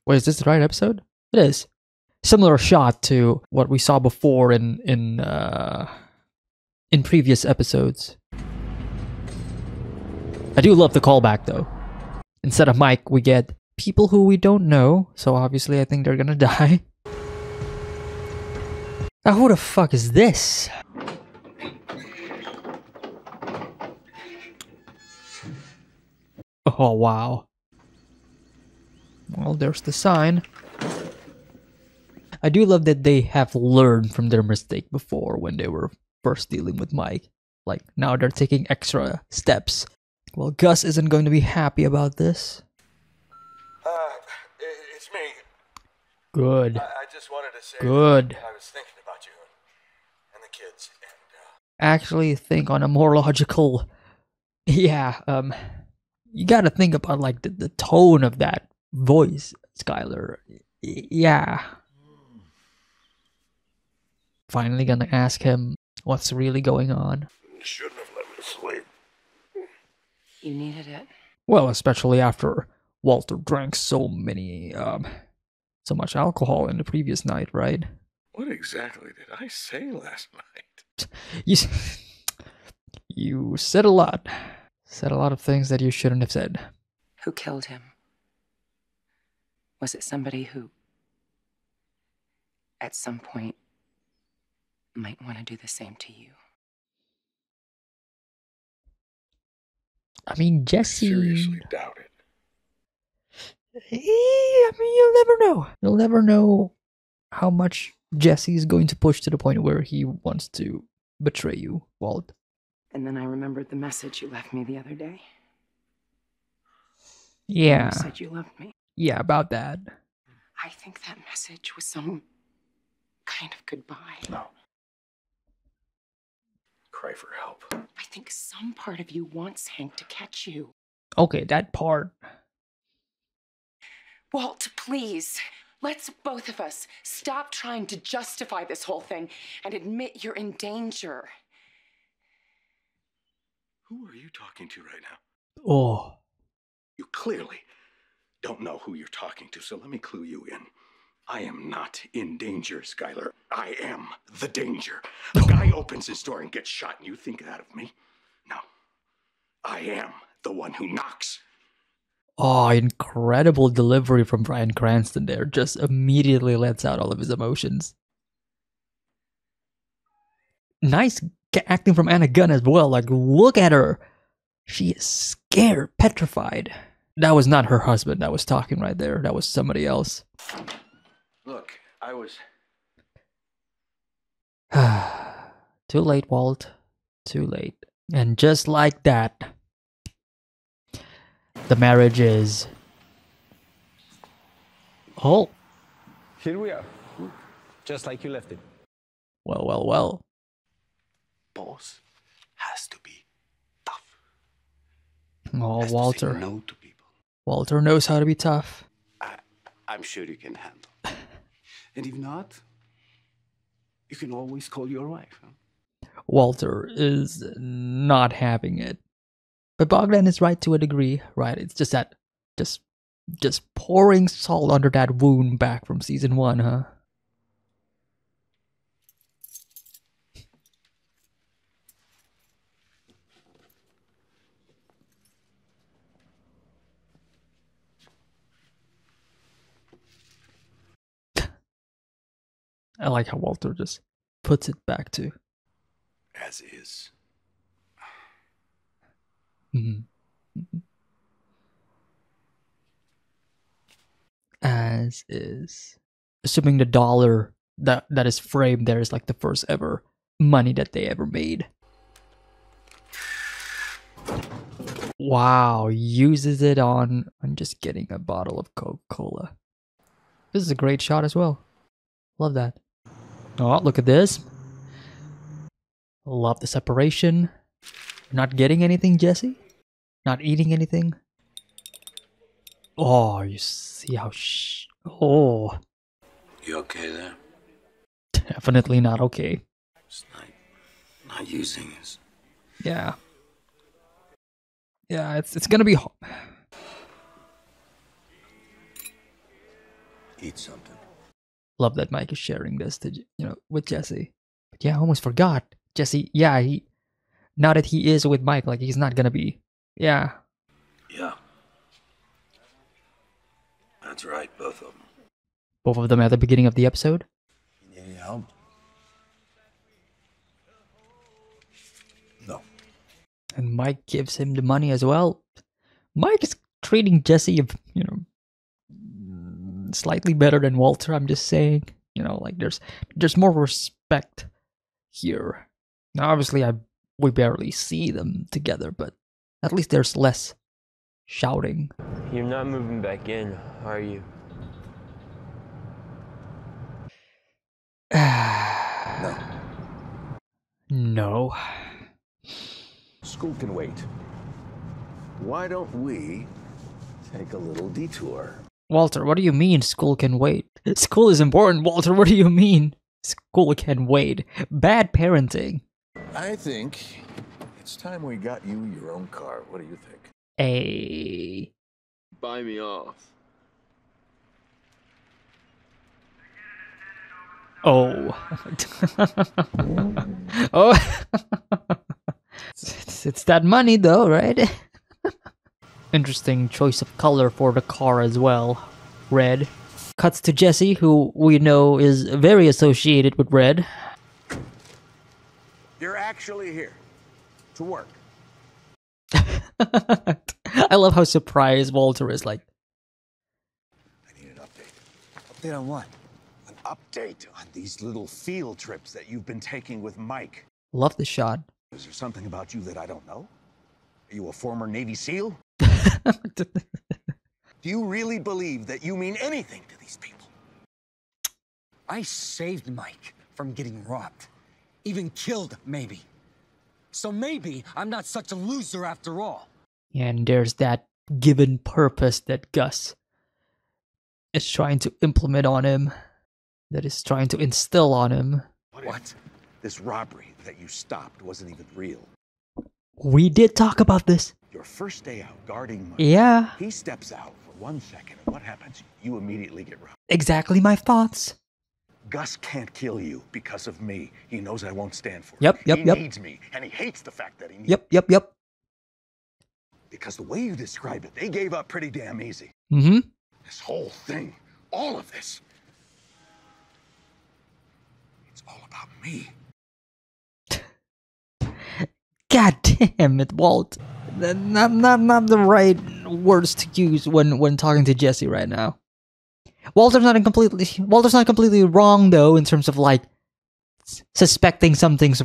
Wait, is this the right episode? It is. Similar shot to what we saw before in previous episodes. I do love the callback though. Instead of Mike, we get people who we don't know, so obviously I think they're gonna die. Now who the fuck is this? Oh wow. Well, there's the sign. I do love that they have learned from their mistake before when they were first dealing with Mike. Like, now they're taking extra steps. Well, Gus isn't going to be happy about this. It's me. Good. I just wanted to say Good. I was thinking about you and the kids, and Actually think on a more logical... Yeah, you gotta think about, like, the tone of that voice, Skylar. Yeah. Finally gonna ask him what's really going on. shouldn't have let me sleep. You needed it. Well, especially after Walter drank so much alcohol in the previous night, right? What exactly did I say last night? You said a lot. Said a lot of things that you shouldn't have said. Who killed him? Was it somebody who, at some point, might want to do the same to you? I mean, Jesse... Seriously doubt it. I mean, you'll never know. You'll never know how much Jesse's going to push to the point where he wants to betray you, Walt. And then I remembered the message you left me the other day. Yeah. You said you loved me. Yeah, about that. I think that message was some kind of goodbye. No. Cry for help. I think some part of you wants Hank to catch you. Okay, that part. Walt, please. Let's both of us stop trying to justify this whole thing and admit you're in danger. Who are you talking to right now? Oh. You clearly don't know who you're talking to, so let me clue you in. I am not in danger, Skylar. I am the danger. A guy opens his door and gets shot, and you think that of me? No. I am the one who knocks. Oh, incredible delivery from Bryan Cranston there. Just immediately lets out all of his emotions. Nice acting from Anna Gunn as well. Like, look at her. She is scared, petrified. That was not her husband that was talking right there. That was somebody else. Look, I was... Too late, Walt. Too late. And just like that, the marriage is... Oh. Here we are. Just like you left it. Well, well, well. Boss has to be tough. Oh, Has to Walter. say no to people. Walter knows how to be tough. I'm sure you can handle. And if not, you can always call your wife. Huh? Walter is not having it. But Bogdan is right to a degree, right? It's just that, just pouring salt under that wound back from season 1, huh? I like how Walter just puts it back to. As is. As is. Assuming the dollar that is framed there is like the first ever money that they ever made. Wow, uses it on just getting a bottle of Coca-Cola. This is a great shot as well. Love that. Oh, look at this. Love the separation. Not getting anything, Jesse? Not eating anything? Oh, you see how oh. You okay there? Definitely not okay. It's not using us. Yeah. Yeah, it's gonna be Eat something. Love that Mike is sharing this to with Jesse. But yeah, I almost forgot. Jesse, yeah, now that he is with Mike, like he's not gonna be. Yeah. Yeah. That's right, both of them. Both of them at the beginning of the episode. You need any help? No. And Mike gives him the money as well. Mike is treating Jesse, slightly better than Walter. I'm just saying, like there's more respect here. Now, obviously, we barely see them together, but at least there's less shouting. You're not moving back in, are you? No. No. School can wait. Why don't we take a little detour? Walter, what do you mean school can wait? School is important, Walter. What do you mean school can wait? Bad parenting. I think it's time we got you your own car. What do you think? A. Buy me off. Oh. Oh. It's that money though, right? Interesting choice of color for the car as well. Red. Cuts to Jesse, who we know is very associated with red. You're actually here to work. I love how surprised Walter is, like. I need an update. Update on what? An update on these little field trips that you've been taking with Mike. Love the shot. Is there something about you that I don't know? Are you a former Navy SEAL? Do you really believe that you mean anything to these people? I saved Mike from getting robbed. Even killed, maybe. So maybe I'm not such a loser after all. And there's that given purpose that Gus is trying to implement on him, that is trying to instill on him. What? This robbery that you stopped wasn't even real. We did talk about this. Your first day out guarding Mike. Yeah. He steps out for 1 second, and what happens? You immediately get robbed. Exactly my thoughts. Gus can't kill you because of me. He knows I won't stand for Yep, it. yep, He yep. needs me, and he hates the fact that he needs Yep. Because the way you describe it, they gave up pretty damn easy. Mm-hmm. This whole thing, all of this, it's all about me. God damn it, Walt. Not the right words to use when talking to Jesse right now. Walter's not completely wrong though in terms of like suspecting something's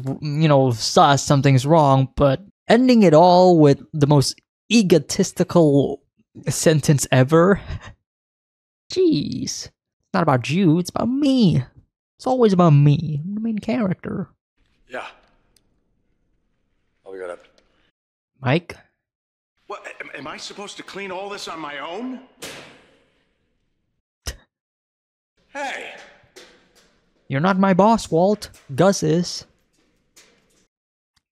sus, something's wrong, but ending it all with the most egotistical sentence ever. Jeez. It's not about you, it's about me. It's always about me, the main character. Yeah. Oh, we got up. Mike? What, am I supposed to clean all this on my own? Hey! You're not my boss, Walt. Gus is.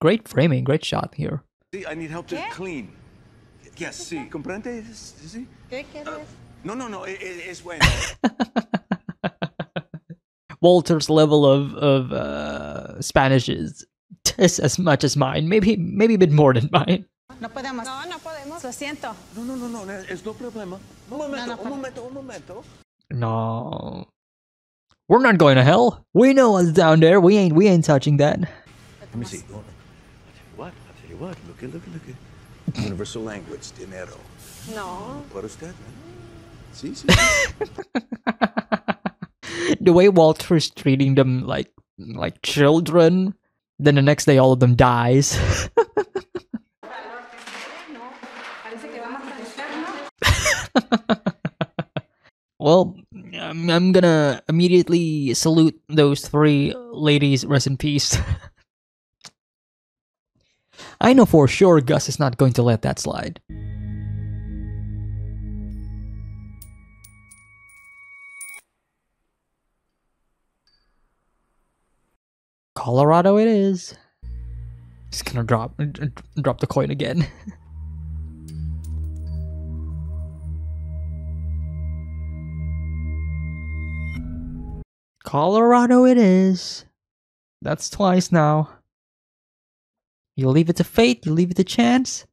Great framing, great shot here. See, I need help to clean. Yes, sí, comprende? Sí? ¿Qué quieres? No, es bueno. Walter's level of Spanish is as much as mine. Maybe a bit more than mine. No podemos. No podemos. Lo siento. No, es no problema. Un momento. No. We're not going to hell. We know what's down there. We ain't touching that. Let me see. I'll tell you what. Look at. Universal language, dinero. No. Para usted. Sí. The way Walter's treating them like children, then the next day all of them dies. Well, I'm gonna immediately salute those 3 ladies. Rest in peace. I know for sure Gus is not going to let that slide. Colorado it is. Just gonna drop the coin again. Colorado it is. That's twice now. You leave it to fate, you leave it to chance.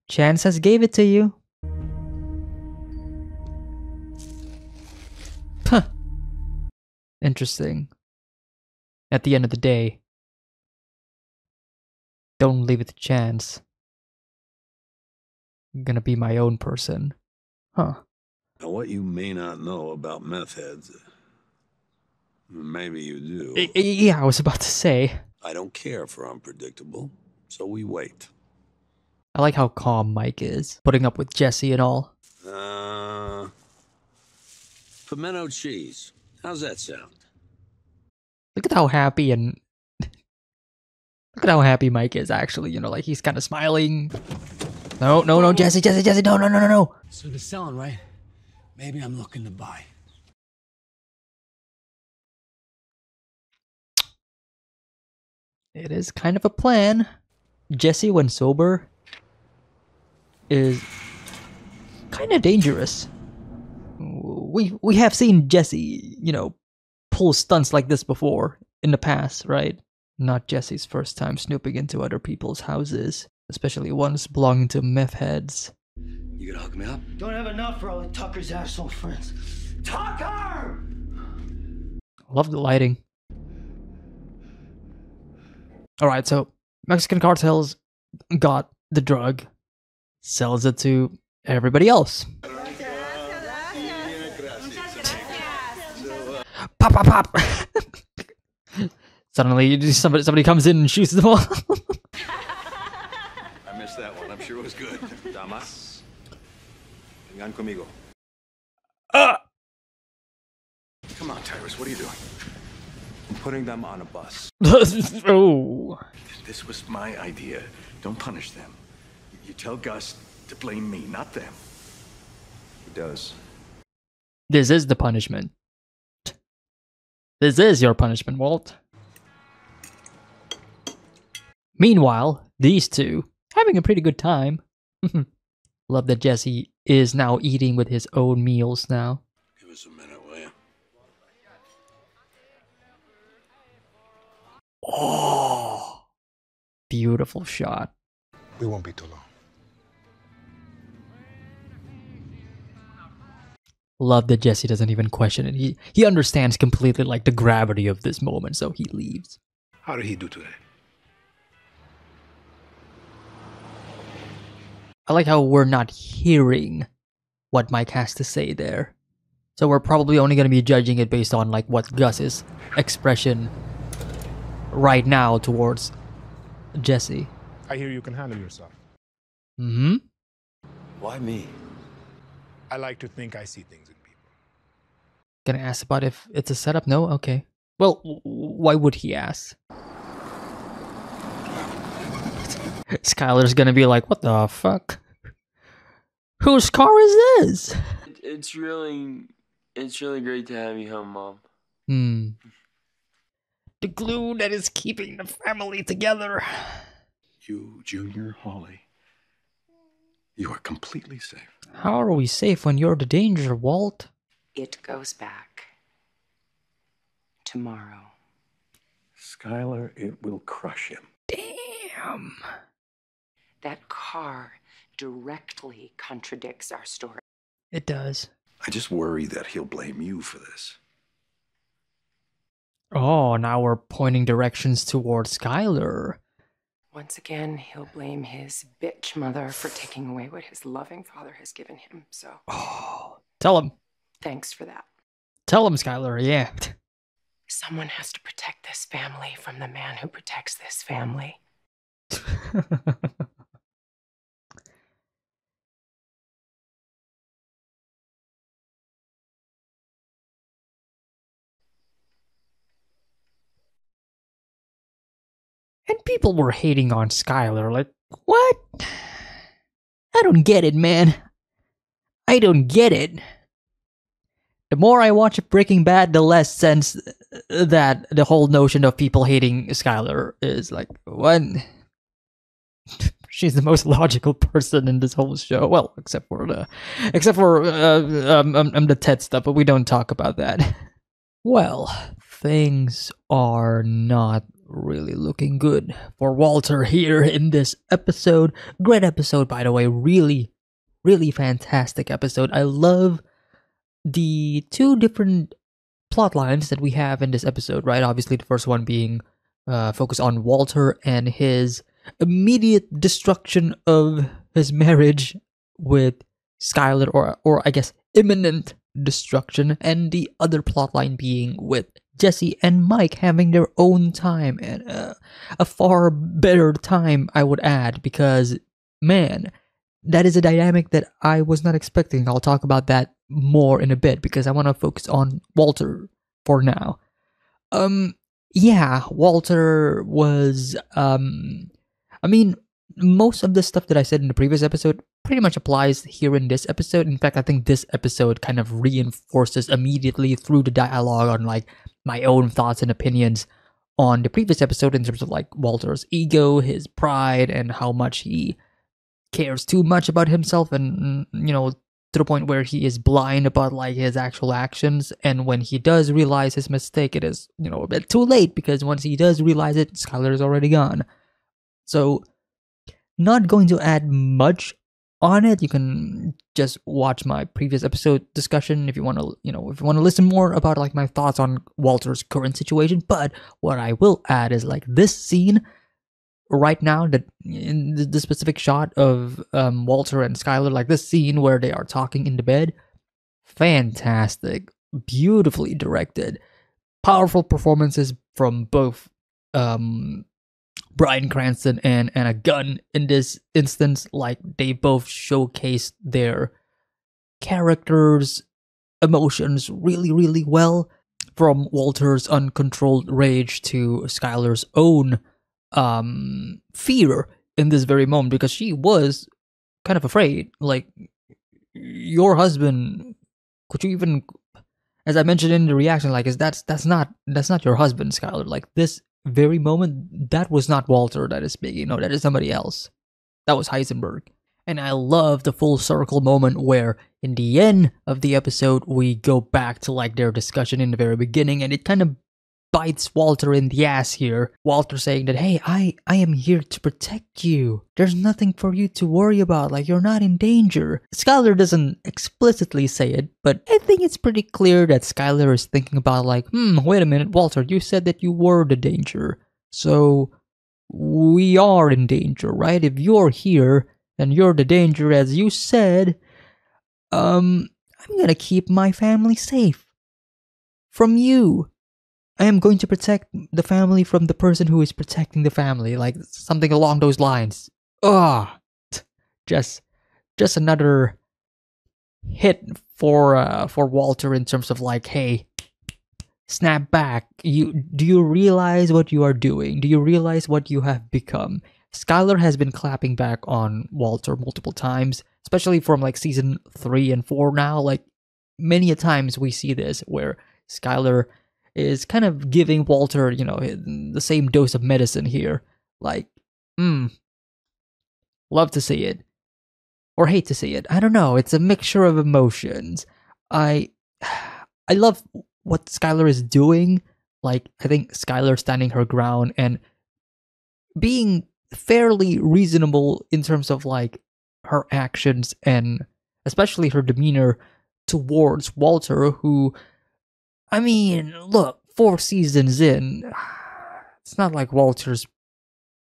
Chance has gave it to you. Huh. Interesting. At the end of the day, don't leave it to chance. I'm gonna be my own person. Huh. Now, what you may not know about meth heads, maybe you do. Yeah, I was about to say. I don't care for unpredictable, so we wait. I like how calm Mike is, putting up with Jesse and all. Pimento cheese. How's that sound? Look at how happy and... Look at how happy Mike is, actually. You know, like, he's kind of smiling. No, Jesse, no. So they're selling, right? Maybe I'm looking to buy. It is kind of a plan. Jesse, when sober, is kind of dangerous. We have seen Jesse, you know, pull stunts like this before in the past, right? Not Jesse's first time snooping into other people's houses, especially ones belonging to meth heads. You gonna hook me up? Don't have enough for all of Tucker's asshole friends. Tucker! Love the lighting. Alright, so Mexican cartels got the drug, sells it to everybody else. Pop, pop, pop! Suddenly, somebody comes in and shoots them all. I missed that one. I'm sure it was good. Damas, vengan conmigo. Come on, Tyrus. What are you doing? I'm putting them on a bus. Oh. This was my idea. Don't punish them. You tell Gus to blame me, not them. He does. This is the punishment. This is your punishment, Walt. Meanwhile, these two having a pretty good time. Love that Jesse is now eating with his own meals now. Give us a minute, will you? Oh, beautiful shot. We won't be too long. Love that Jesse doesn't even question it. He understands completely like the gravity of this moment, so he leaves. How did he do today? I like how we're not hearing what Mike has to say there. So we're probably only going to be judging it based on like what Gus's expression right now towards Jesse. I hear you can handle yourself. Mm-hmm. Why me? I like to think I see things in people. Gonna ask about if it's a setup? No? Okay. Well, why would he ask? Skylar's gonna be like, what the fuck? Whose car is this? It's really great to have you home, Mom. The glue that is keeping the family together. You, Junior, Holly, you are completely safe. How are we safe when you're the danger, Walt? It goes back. Tomorrow. Skylar, it will crush him. Damn. That car directly contradicts our story. It does. I just worry that he'll blame you for this. Oh, now we're pointing directions towards Skylar. Once again, he'll blame his bitch mother for taking away what his loving father has given him, so... Oh, tell him. Thanks for that. Tell him, Skylar, yeah. Someone has to protect this family from the man who protects this family. And people were hating on Skylar, like, what? I don't get it, man. I don't get it. The more I watch Breaking Bad, the less sense that the whole notion of people hating Skylar is like, what? She's the most logical person in this whole show. Well, except for the Ted stuff, but we don't talk about that. Well, things are not really looking good for Walter here in this episode. Great episode, by the way. Really, really fantastic episode. I love the two different plot lines that we have in this episode, right? Obviously, the first one being focused on Walter and his immediate destruction of his marriage with Skylar, or I guess imminent destruction, and the other plotline being with Jesse and Mike having their own time, and a far better time, I would add, because man, that is a dynamic that I was not expecting. I'll talk about that more in a bit because I want to focus on Walter for now. Yeah, Walter was I mean, most of the stuff that I said in the previous episode pretty much applies here in this episode. In fact, I think this episode kind of reinforces immediately through the dialogue on like my own thoughts and opinions on the previous episode in terms of like Walter's ego, his pride, and how much he cares too much about himself, and you know, to the point where he is blind about like his actual actions. And when he does realize his mistake, it is, you know, a bit too late, because once he does realize it, Skylar is already gone. So not going to add much on it. You can just watch my previous episode discussion if you want to, you know, if you want to listen more about like my thoughts on Walter's current situation. But what I will add is like this scene right now, that in the specific shot of Walter and Skylar, like this scene where they are talking in the bed, fantastic, beautifully directed, powerful performances from both Bryan Cranston and Anna Gunn in this instance. Like they both showcased their characters' emotions really, really well, from Walter's uncontrolled rage to Skylar's own fear in this very moment, because she was kind of afraid. Like, your husband, could you even, as I mentioned in the reaction, like, that's not your husband, Skylar. Like, this very moment, that was not Walter that is speaking. No, that is somebody else. That was Heisenberg. And I love the full circle moment where in the end of the episode we go back to like their discussion in the very beginning, and it kind of bites Walter in the ass here. Walter saying that, hey, I am here to protect you. There's nothing for you to worry about. Like, you're not in danger. Skylar doesn't explicitly say it, but I think it's pretty clear that Skylar is thinking about like, wait a minute, Walter, you said that you were the danger. So we are in danger, right? If you're here and you're the danger, as you said, I'm gonna keep my family safe from you. I am going to protect the family from the person who is protecting the family, like something along those lines. Just another hit for Walter in terms of like, hey, snap back. Do you realize what you are doing? Do you realize what you have become? Skylar has been clapping back on Walter multiple times, especially from like season 3 and 4 now. Like, many a times we see this where Skylar is kind of giving Walter, you know, the same dose of medicine here. Like, love to see it. Or hate to see it. I don't know. It's a mixture of emotions. I love what Skylar is doing. Like, I think Skylar standing her ground and being fairly reasonable in terms of like her actions, and especially her demeanor towards Walter, who, I mean, look, 4 seasons in, it's not like Walter's,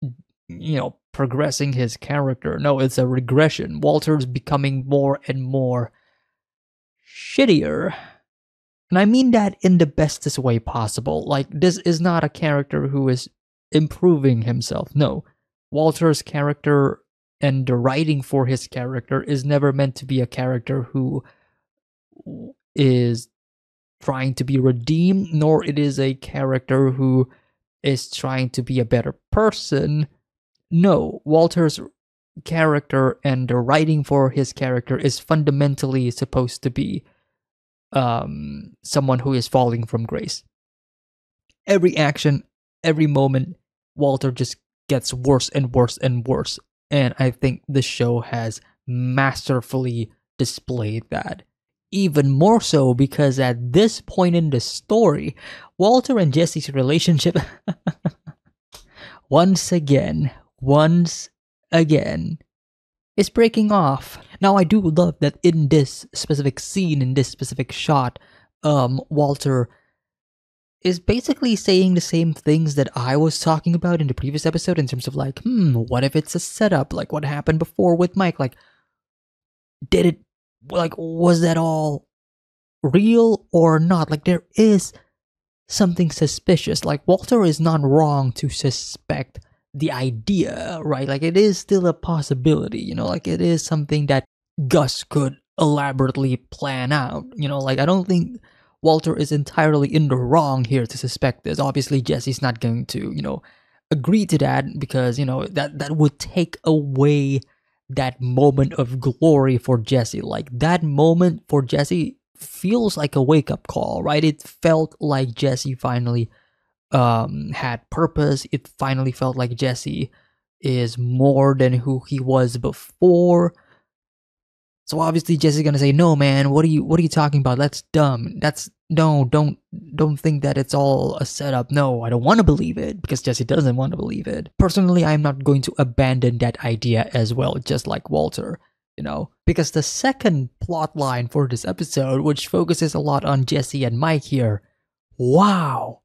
you know, progressing his character. No, it's a regression. Walter's becoming more and more shittier. And I mean that in the bestest way possible. Like, this is not a character who is improving himself. No. Walter's character and the writing for his character is never meant to be a character who is trying to be redeemed, nor it is a character who is trying to be a better person. No, Walter's character and the writing for his character is fundamentally supposed to be someone who is falling from grace. Every action, every moment, Walter just gets worse and worse and worse. And I think the show has masterfully displayed that. even more so because at this point in the story, Walter and Jesse's relationship once again is breaking off. Now, I do love that in this specific scene, in this specific shot, Walter is basically saying the same things that I was talking about in the previous episode in terms of like, what if it's a setup? Like what happened before with Mike? Like, was that all real or not? Like, there is something suspicious. Like, Walter is not wrong to suspect the idea, right? Like, it is still a possibility, you know, like it is something that Gus could elaborately plan out, you know, like I don't think Walter is entirely in the wrong here to suspect this. Obviously, Jesse's not going to, you know, agree to that because, you know, that would take away that moment of glory for Jesse. Like, that moment for Jesse feels like a wake-up call, right? It felt like Jesse finally had purpose. It finally felt like Jesse is more than who he was before. So obviously Jesse's gonna say, "No, man, what are you talking about? That's dumb. Don't think that it's all a setup. No, I don't want to believe it," because Jesse doesn't want to believe it. Personally, I'm not going to abandon that idea as well, just like Walter, you know, because the second plot line for this episode, which focuses a lot on Jesse and Mike here, wow,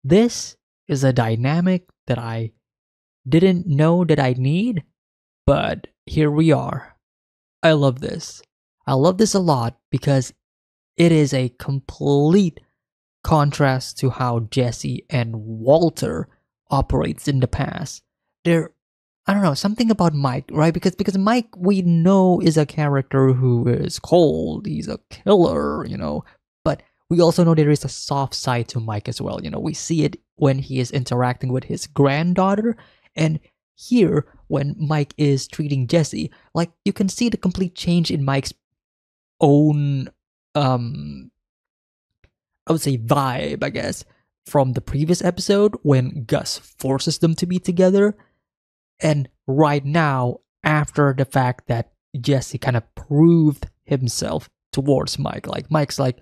this is a dynamic that I didn't know that I need, but here we are. I love this. I love this a lot because it is a complete contrast to how Jesse and Walter operates in the past. I don't know, something about Mike, right? Because Mike, we know, is a character who is cold. He's a killer, you know. But we also know there is a soft side to Mike as well. You know, we see it when he is interacting with his granddaughter, and here, when Mike is treating Jesse, like, you can see the complete change in Mike's own, I would say vibe, I guess, from the previous episode when Gus forces them to be together, and right now, after the fact that Jesse kind of proved himself towards Mike. Like, Mike's like,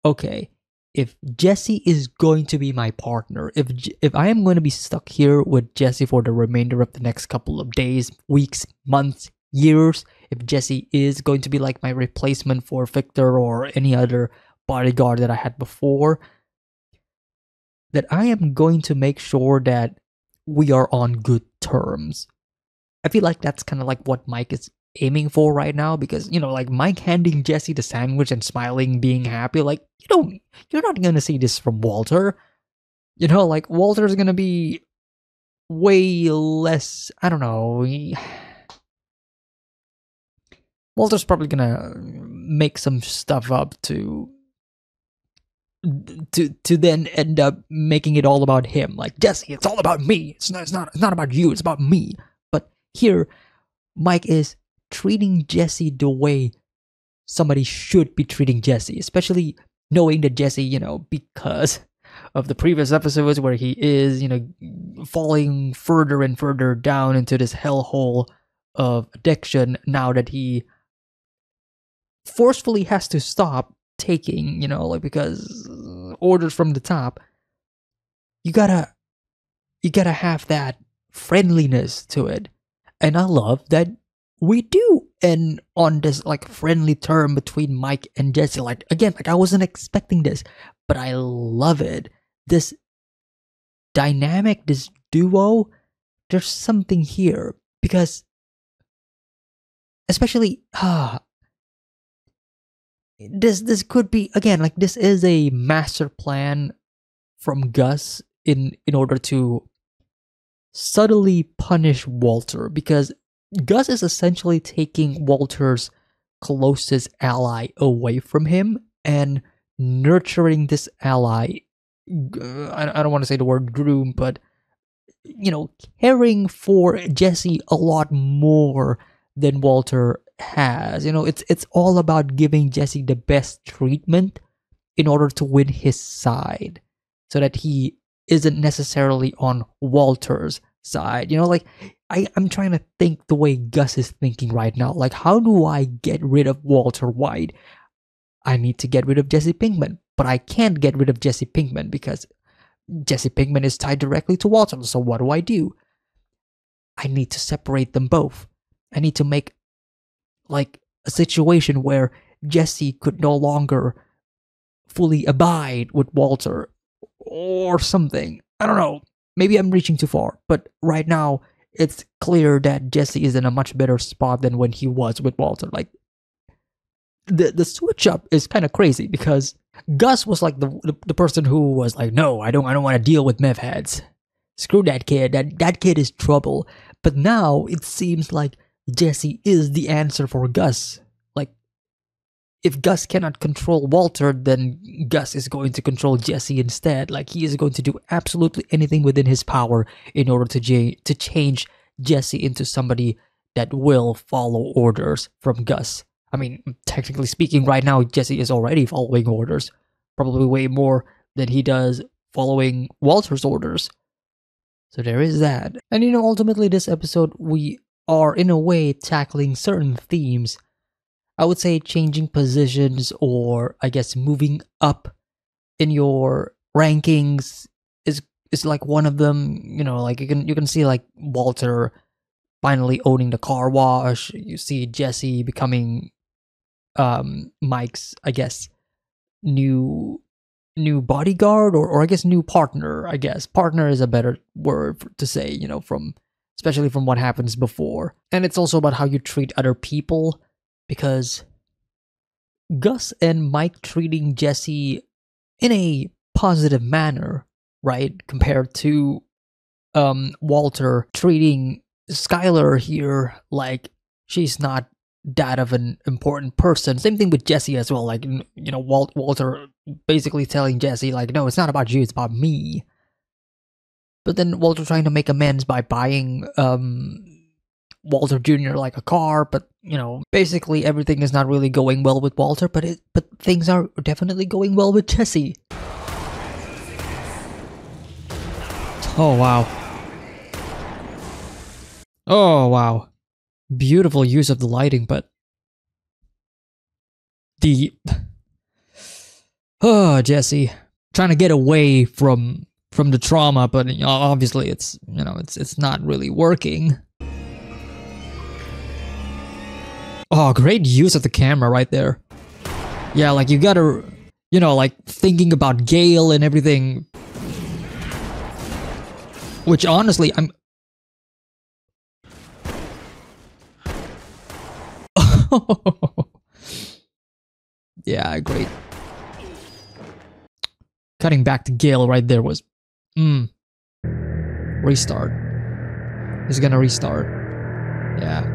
okay, if Jesse is going to be my partner, if I am going to be stuck here with Jesse for the remainder of the next couple of days, weeks, months, years, if Jesse is going to be like my replacement for Victor or any other bodyguard that I had before, that I am going to make sure that we are on good terms. I feel like that's kind of like what Mike is aiming for right now, because, you know, like, Mike handing Jesse the sandwich and smiling, being happy, like, you're not gonna see this from Walter. You know, like, Walter's gonna be way less, I don't know, Walter's probably gonna make some stuff up to then end up making it all about him. Like, Jesse, it's all about me. It's not about you. It's about me. But here, Mike is treating Jesse the way somebody should be treating Jesse, especially knowing that Jesse, you know, because of the previous episodes where he is, you know, falling further and further down into this hellhole of addiction, now that he forcefully has to stop taking, you know, like, because orders from the top, you gotta have that friendliness to it. And I love that we do end on this, like, friendly term between Mike and Jesse. Like, again, like, I wasn't expecting this, but I love it. This dynamic, this duo, there's something here, because especially this could be, again, like, this is a master plan from Gus in order to subtly punish Walter, because Gus is essentially taking Walter's closest ally away from him and nurturing this ally. I don't want to say the word groom, but, you know, caring for Jesse a lot more than Walter has. You know, it's all about giving Jesse the best treatment in order to win his side, so that he isn't necessarily on Walter's side. You know, like, I'm trying to think the way Gus is thinking right now. Like, how do I get rid of Walter White? I need to get rid of Jesse Pinkman, but I can't get rid of Jesse Pinkman because Jesse Pinkman is tied directly to Walter. So what do? I need to separate them both. I need to make like a situation where Jesse could no longer fully abide with Walter or something. I don't know. Maybe I'm reaching too far, but right now it's clear that Jesse is in a much better spot than when he was with Walter. Like the switch up is kind of crazy because Gus was like the person who was like, no, I don't want to deal with meth heads. Screw that kid. That kid is trouble. But now it seems like Jesse is the answer for Gus. Like, if Gus cannot control Walter, then Gus is going to control Jesse instead. Like, he is going to do absolutely anything within his power in order to change Jesse into somebody that will follow orders from Gus. I mean, technically speaking, right now, Jesse is already following orders. Probably way more than he does following Walter's orders. So there is that. And you know, ultimately this episode, we are in a way tackling certain themes. I would say changing positions, or I guess moving up in your rankings is like one of them. You know, like you can see like Walter finally owning the car wash. You see Jesse becoming Mike's, I guess, new bodyguard, or I guess new partner. I guess partner is a better word to say, you know, especially from what happens before. And it's also about how you treat other people, because Gus and Mike treating Jesse in a positive manner, right, compared to Walter treating Skylar here like she's not that of an important person. Same thing with Jesse as well. Like, you know, Walter basically telling Jesse, like, no, it's not about you, it's about me. But then Walter trying to make amends by buying Walter Jr. like a car. But, you know, basically everything is not really going well with Walter, but things are definitely going well with Jesse. Oh, wow. Oh, wow. Beautiful use of the lighting, but Jesse trying to get away from the trauma, but obviously it's not really working. Oh, great use of the camera right there. Yeah, like you gotta, you know, like thinking about Gale and everything, which honestly yeah, great. Cutting back to Gale right there was restart. He's gonna restart. Yeah.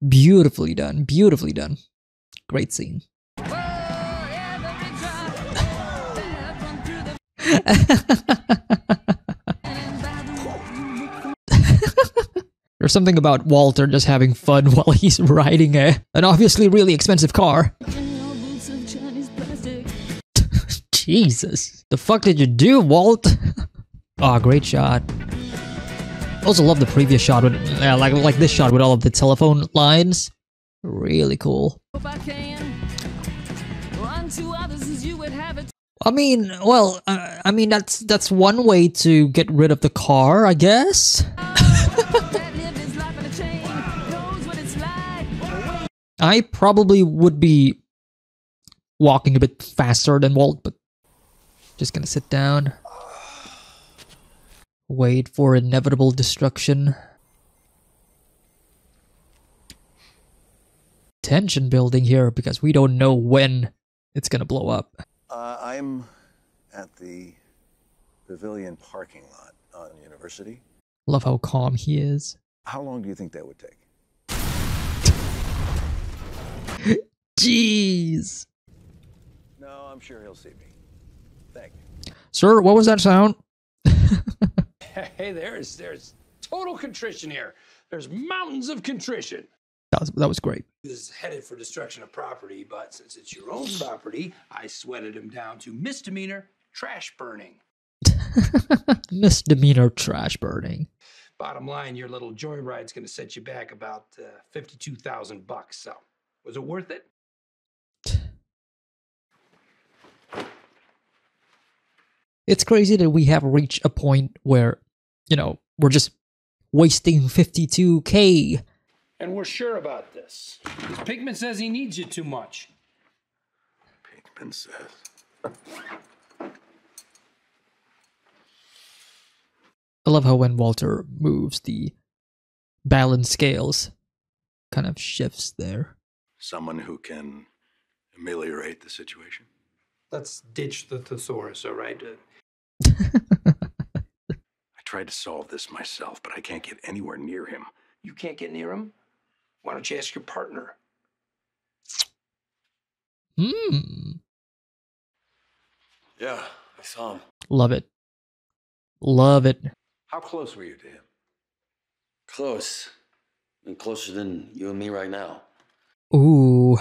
Beautifully done. Beautifully done. Great scene. There's something about Walter just having fun while he's riding an obviously really expensive car. Jesus. The fuck did you do, Walt? Oh, great shot. Also love the previous shot with like this shot with all of the telephone lines. Really cool. I mean, well, I mean that's one way to get rid of the car, I guess. I probably would be walking a bit faster than Walt, but just gonna sit down. Wait for inevitable destruction. Tension building here because we don't know when it's gonna blow up. I'm at the Pavilion parking lot on University. Love how calm he is. How long do you think that would take? Jeez. No, I'm sure he'll see me. Thank you. Sir, what was that sound? Hey, there's total contrition here. There's mountains of contrition. That was great. He was headed for destruction of property, but since it's your own property, I sweated him down to misdemeanor trash burning. Misdemeanor trash burning. Bottom line, your little joyride's gonna set you back about $52,000. So, was it worth it? It's crazy that we have reached a point where, you know, we're just wasting 52K. And we're sure about this. Because Pigman says he needs you too much. Pigman says. I love how when Walter moves, the balance scales kind of shifts there. Someone who can ameliorate the situation. Let's ditch the thesaurus, all right? I tried to solve this myself, but I can't get anywhere near him. You can't get near him? Why don't you ask your partner? Yeah, I saw him. Love it. Love it. How close were you to him? Close. And closer than you and me right now. Ooh.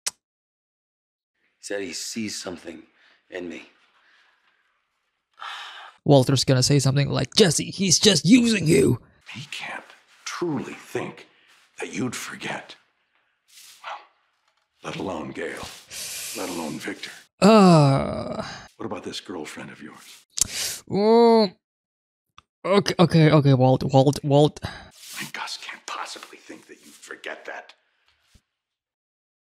He said he sees something in me. Walter's gonna say something like, Jesse, he's just using you. He can't truly think that you'd forget. Well, let alone Gail. Let alone Victor. What about this girlfriend of yours? Okay, Walt. And Gus can't possibly think that you'd forget that.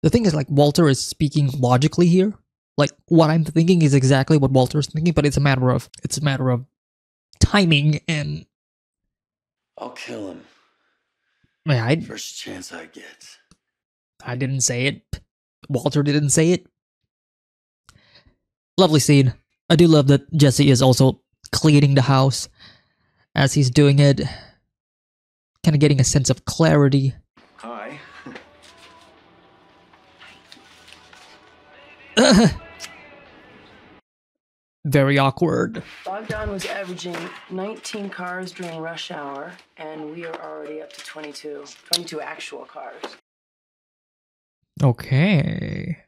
The thing is, like, Walter is speaking logically here. Like, what I'm thinking is exactly what Walter is thinking, but it's a matter of timing and... I'll kill him. Yeah, First chance I get. I didn't say it. Walter didn't say it. Lovely scene. I do love that Jesse is also cleaning the house as he's doing it. Kind of getting a sense of clarity. Hi. Very awkward. Bogdan was averaging 19 cars during rush hour, and we are already up to 22 actual cars. Okay.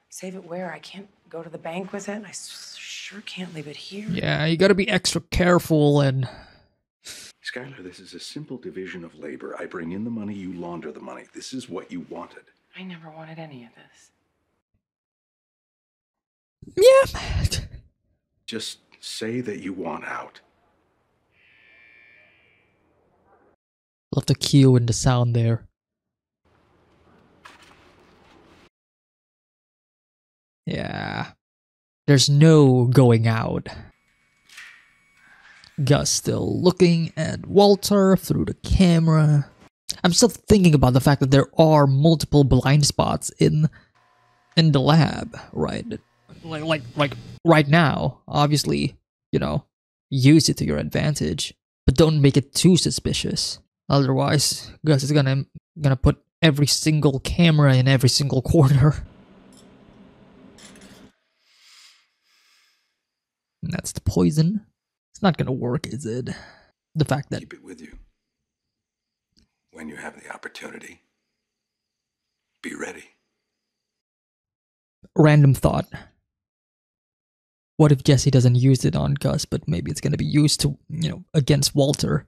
Save it where? I can't go to the bank with it. I sure can't leave it here. Yeah, you gotta be extra careful and... Skylar, this is a simple division of labor. I bring in the money, you launder the money. This is what you wanted. I never wanted any of this. Yeah. Just say that you want out. Love the cue and the sound there. Yeah. There's no going out. Gus still looking at Walter through the camera. I'm still thinking about the fact that there are multiple blind spots in the lab, right? Like right now, obviously, you know, use it to your advantage, but don't make it too suspicious. Otherwise, Gus is gonna put every single camera in every single corner. And that's the poison. It's not gonna work, is it? The fact that... Keep it with you. When you have the opportunity, be ready. Random thought. What if Jesse doesn't use it on Gus, but maybe it's gonna be used to, you know, against Walter?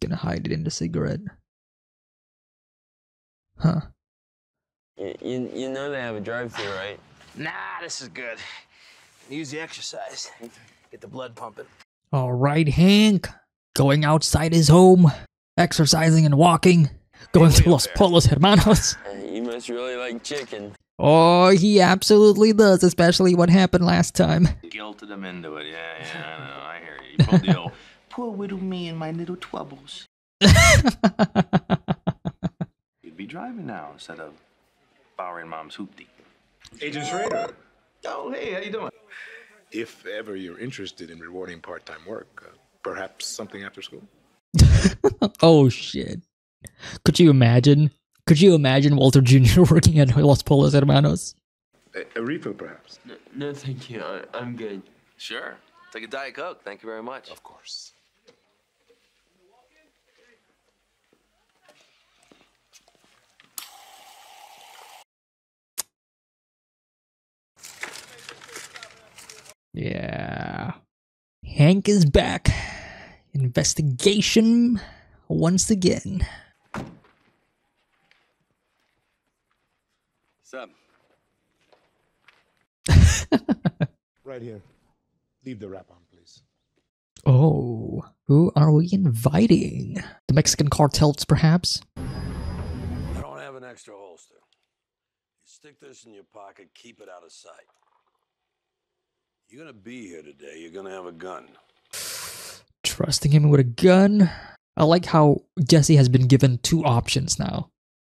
Gonna hide it in the cigarette. Huh. You know they have a drive-thru, right? Nah, this is good. Use the exercise. Get the blood pumping. Alright, Hank. Going outside his home, exercising and walking, going to Los Polos Hermanos. You must really like chicken. Oh, he absolutely does, especially what happened last time. Guilted him into it. Yeah, I know. I hear you. You pulled the old, poor little me and my little troubles. You'd be driving now instead of borrowing Mom's hoopty. Agent Schrader. Oh, hey, how you doing? If ever you're interested in rewarding part-time work, perhaps something after school? Oh, shit. Could you imagine? Could you imagine Walter Jr. working at Los Polos Hermanos? A refill, perhaps? No, thank you. I'm good. Sure. Take a Diet Coke. Thank you very much. Of course. Yeah. Hank is back. Investigation once again. What's up? Right here. Leave the wrap on, please. Oh, who are we inviting? The Mexican cartels, perhaps? I don't have an extra holster. You stick this in your pocket, keep it out of sight. You're gonna be here today, you're gonna have a gun. Trusting him with a gun? I like how Jesse has been given two options now.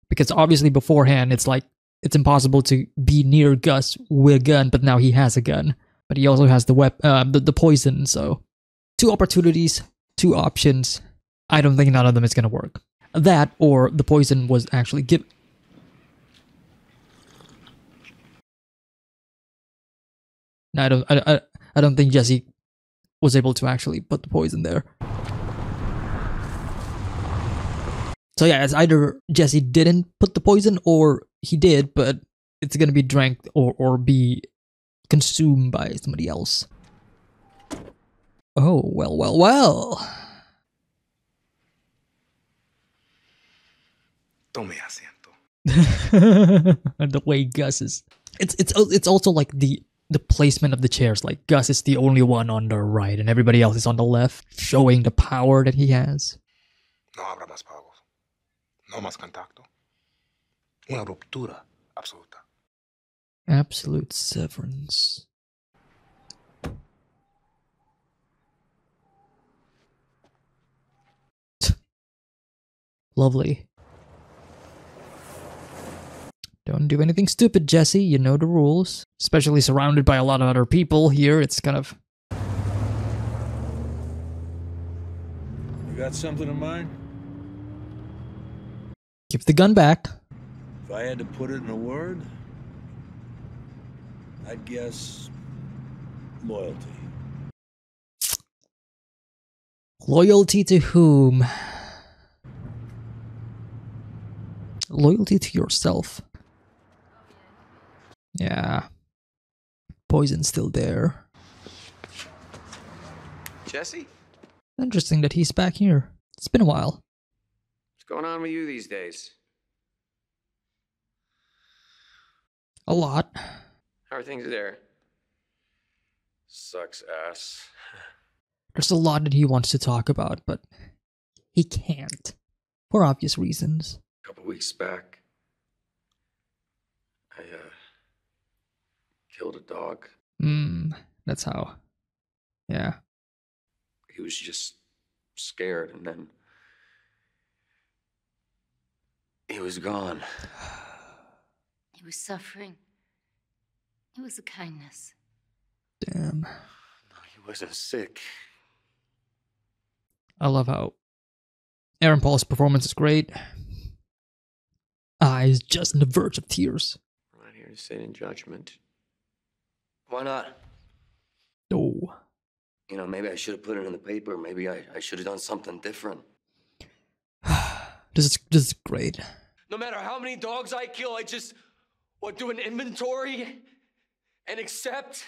Because obviously beforehand, it's like, it's impossible to be near Gus with a gun, but now he has a gun. But he also has the poison, so... 2 opportunities, 2 options. I don't think none of them is gonna work. That, or the poison was actually given... No, I don't think Jesse was able to actually put the poison there. So yeah, it's either Jesse didn't put the poison, or he did, but it's gonna be drank or be consumed by somebody else. Oh, well. Tome asiento. The way Gus is. It's also like the placement of the chairs. Like Gus is the only one on the right and everybody else is on the left, showing the power that he has. No habrá más pagos. No más contacto. Una ruptura absoluta. Absolute severance. Lovely. Don't do anything stupid, Jesse. You know the rules. Especially surrounded by a lot of other people here, it's kind of... You got something in mind? Give the gun back. If I had to put it in a word, I'd guess loyalty. Loyalty to whom? Loyalty to yourself. Yeah. Poison's still there. Jesse? Interesting that he's back here. It's been a while. What's going on with you these days? A lot. How are things there? Sucks ass. There's a lot that he wants to talk about, but he can't. For obvious reasons. A couple weeks back, I killed a dog. That's how. Yeah. He was just scared, and then he was gone. He was suffering. It was a kindness. Damn. No, he wasn't sick. I love how Aaron Paul's performance is great. Eyes just on the verge of tears. I'm not here to sit in judgment. Why not? Oh. You know, maybe I should have put it in the paper. Maybe I should have done something different. This is great. No matter how many dogs I kill, I just want to do an inventory and accept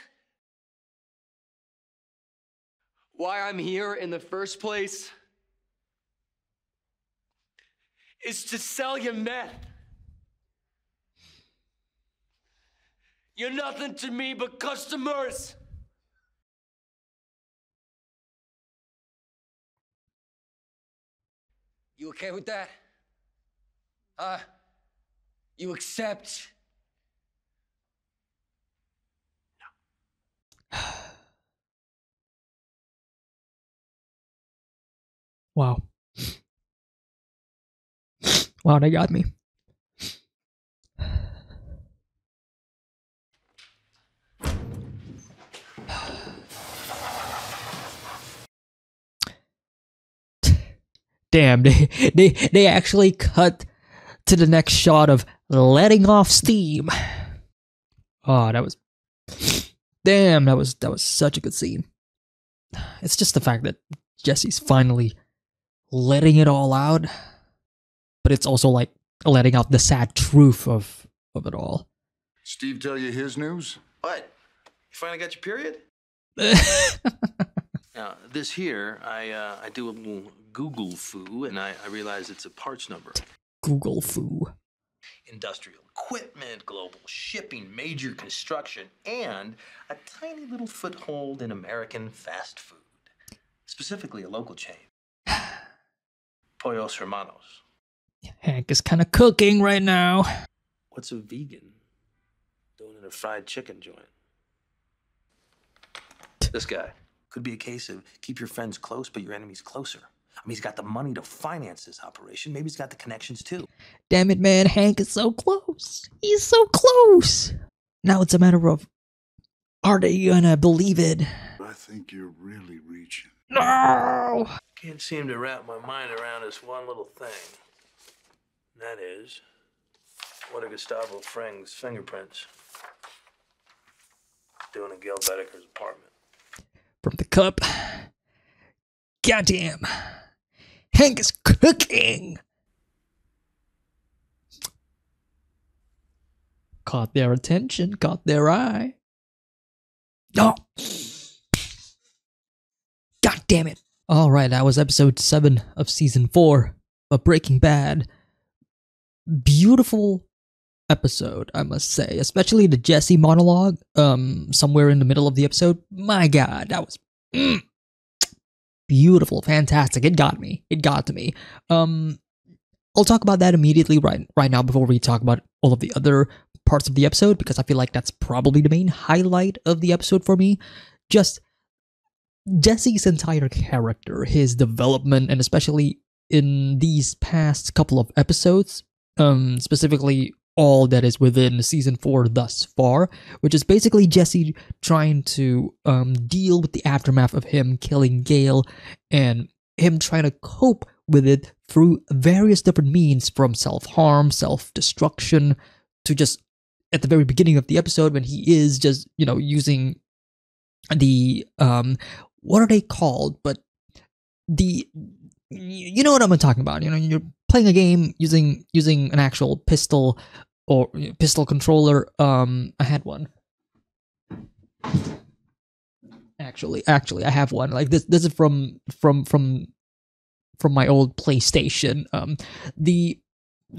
why I'm here in the first place is to sell you meth. You're nothing to me but customers. You okay with that? You accept? Wow. Wow, they got me. Damn, they actually cut to the next shot of letting off steam. Oh, that was... Damn, that was such a good scene. It's just the fact that Jesse's finally letting it all out. But it's also like letting out the sad truth of it all. Steve tell you his news? What? You finally got your period? Now, this here, I do a little Google foo, and I realize it's a parts number. Google foo. Industrial equipment, global shipping, major construction, and a tiny little foothold in American fast food. Specifically, a local chain. Pollos Hermanos. Hank is kind of cooking right now. What's a vegan doing in a fried chicken joint? This guy. Could be a case of keep your friends close, but your enemies closer. I mean, he's got the money to finance this operation. Maybe he's got the connections, too. Damn it, man. Hank is so close. He's so close. Now it's a matter of, are they gonna believe it? I think you're really reaching. No! Can't seem to wrap my mind around this one little thing. And that is, what are Gustavo Fring's fingerprints doing in Gail Bedeker's apartment? From the cup. Goddamn. Hank is cooking. Caught their attention, caught their eye. Oh! God damn it. Alright, that was episode 7 of season 4 of Breaking Bad. Beautiful episode, I must say. Especially the Jesse monologue, somewhere in the middle of the episode. My God, that was beautiful, fantastic. It got me. It got to me. I'll talk about that immediately right now before we talk about all of the other parts of the episode, because I feel like that's probably the main highlight of the episode for me. Just Jesse's entire character, his development, and especially in these past couple of episodes, specifically all that is within season 4 thus far, which is basically Jesse trying to deal with the aftermath of him killing Gail, and him trying to cope with it through various different means, from self-harm, self-destruction, to just at the very beginning of the episode when he is just, you know, using the what are they called? But you know what I'm talking about. You know, you're playing a game using an actual pistol or pistol controller. I had one. Actually, I have one. Like this is from my old PlayStation. The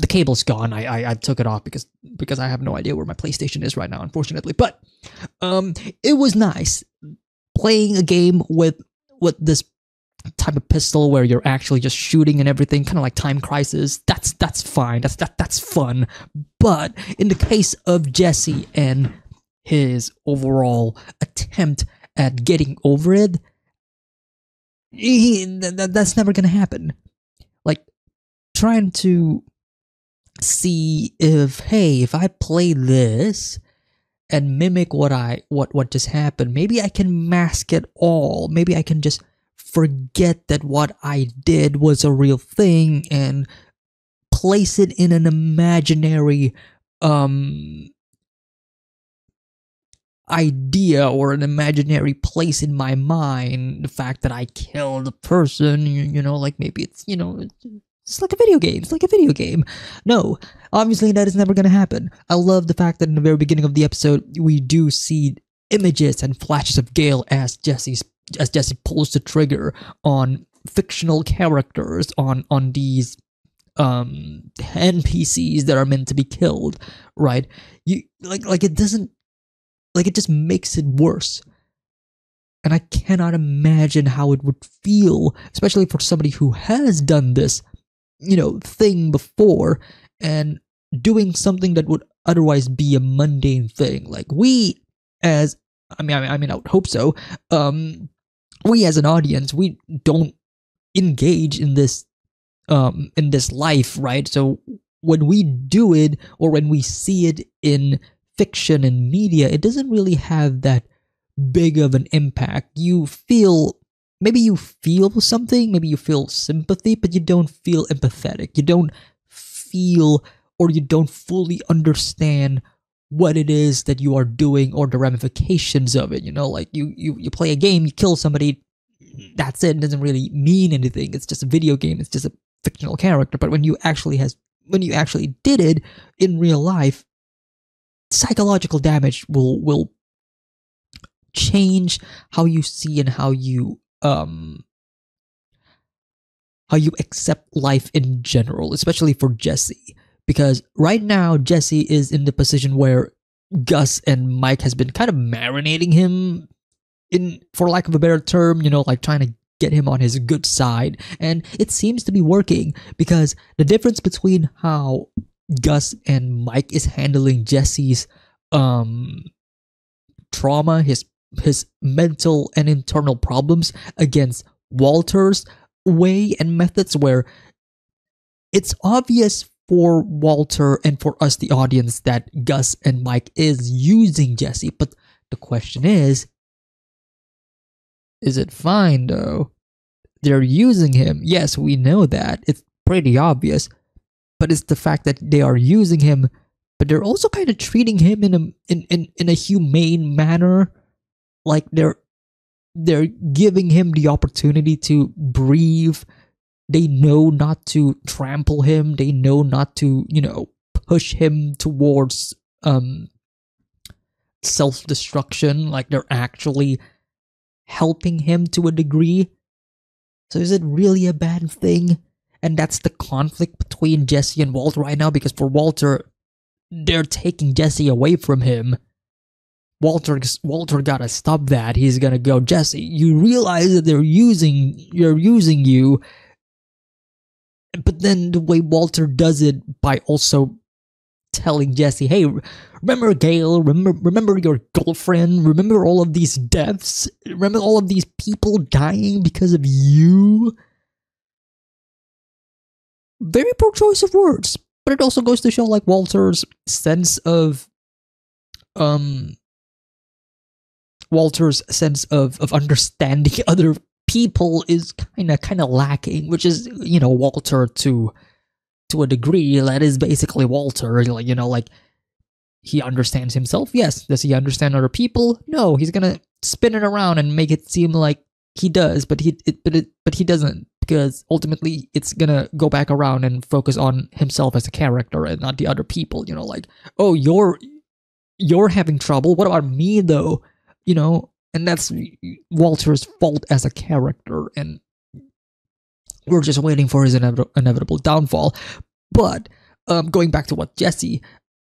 cable's gone. I took it off because I have no idea where my PlayStation is right now, unfortunately. But it was nice playing a game with this type of pistol where you're actually just shooting and everything, kind of like Time Crisis. That's fine. That's fun. But in the case of Jesse and his overall attempt at getting over it, that's never gonna happen. Like trying to see if I play this and mimic what just happened, maybe I can mask it all. Maybe I can just forget that what I did was a real thing and place it in an imaginary idea or an imaginary place in my mind. The fact that I killed a person, you know, like maybe it's, you know, it's like a video game. It's like a video game. No, obviously that is never going to happen. I love the fact that in the very beginning of the episode, we do see images and flashes of Gail as Jesse pulls the trigger on fictional characters, on these NPCs that are meant to be killed, right? You like it doesn't, like it just makes it worse. And I cannot imagine how it would feel, especially for somebody who has done this, you know, thing before, and doing something that would otherwise be a mundane thing. Like we, as I would hope so. We as an audience, we don't engage in this life, right? So when we do it, or when we see it in fiction and media, it doesn't really have that big of an impact. Maybe you feel something, maybe you feel sympathy, but you don't feel empathetic. You don't feel, or you don't fully understand what it is that you are doing or the ramifications of it. You know, like you play a game, you kill somebody, that's it. It doesn't really mean anything. It's just a video game. It's just a fictional character. But when you actually did it in real life, psychological damage will change how you see and how you accept life in general, especially for Jesse. Because right now, Jesse is in the position where Gus and Mike has been kind of marinating him, in, for lack of a better term, you know, like trying to get him on his good side. And it seems to be working, because the difference between how Gus and Mike is handling Jesse's trauma, his mental and internal problems, against Walter's way and methods, where it's obvious for Walter and for us, the audience, that Gus and Mike is using Jesse. But the question is it fine though? They're using him. Yes, we know that. It's pretty obvious. But it's the fact that they are using him, but they're also kind of treating him in a humane manner. Like they're giving him the opportunity to breathe. They know not to trample him. They know not to, you know, push him towards self-destruction. Like they're actually helping him to a degree. So is it really a bad thing? And that's the conflict between Jesse and Walter right now, because for Walter, they're taking Jesse away from him. Walter gotta stop that. He's gonna go, Jesse, you realize that they're using you. But then the way Walter does it, by also telling Jesse, hey, remember Gail? Remember your girlfriend? Remember all of these deaths? Remember all of these people dying because of you? Very poor choice of words. But it also goes to show, like, Walter's sense of understanding other people is kind of lacking, which is, you know, Walter to a degree. That is basically Walter. Like, you know, like, he understands himself. Yes. Does he understand other people? No. He's gonna spin it around and make it seem like he does, but he doesn't, because ultimately it's gonna go back around and focus on himself as a character and not the other people. You know, like, oh, you're having trouble. What about me though? You know, and that's Walter's fault as a character, and we're just waiting for his inevitable downfall. But going back to what Jesse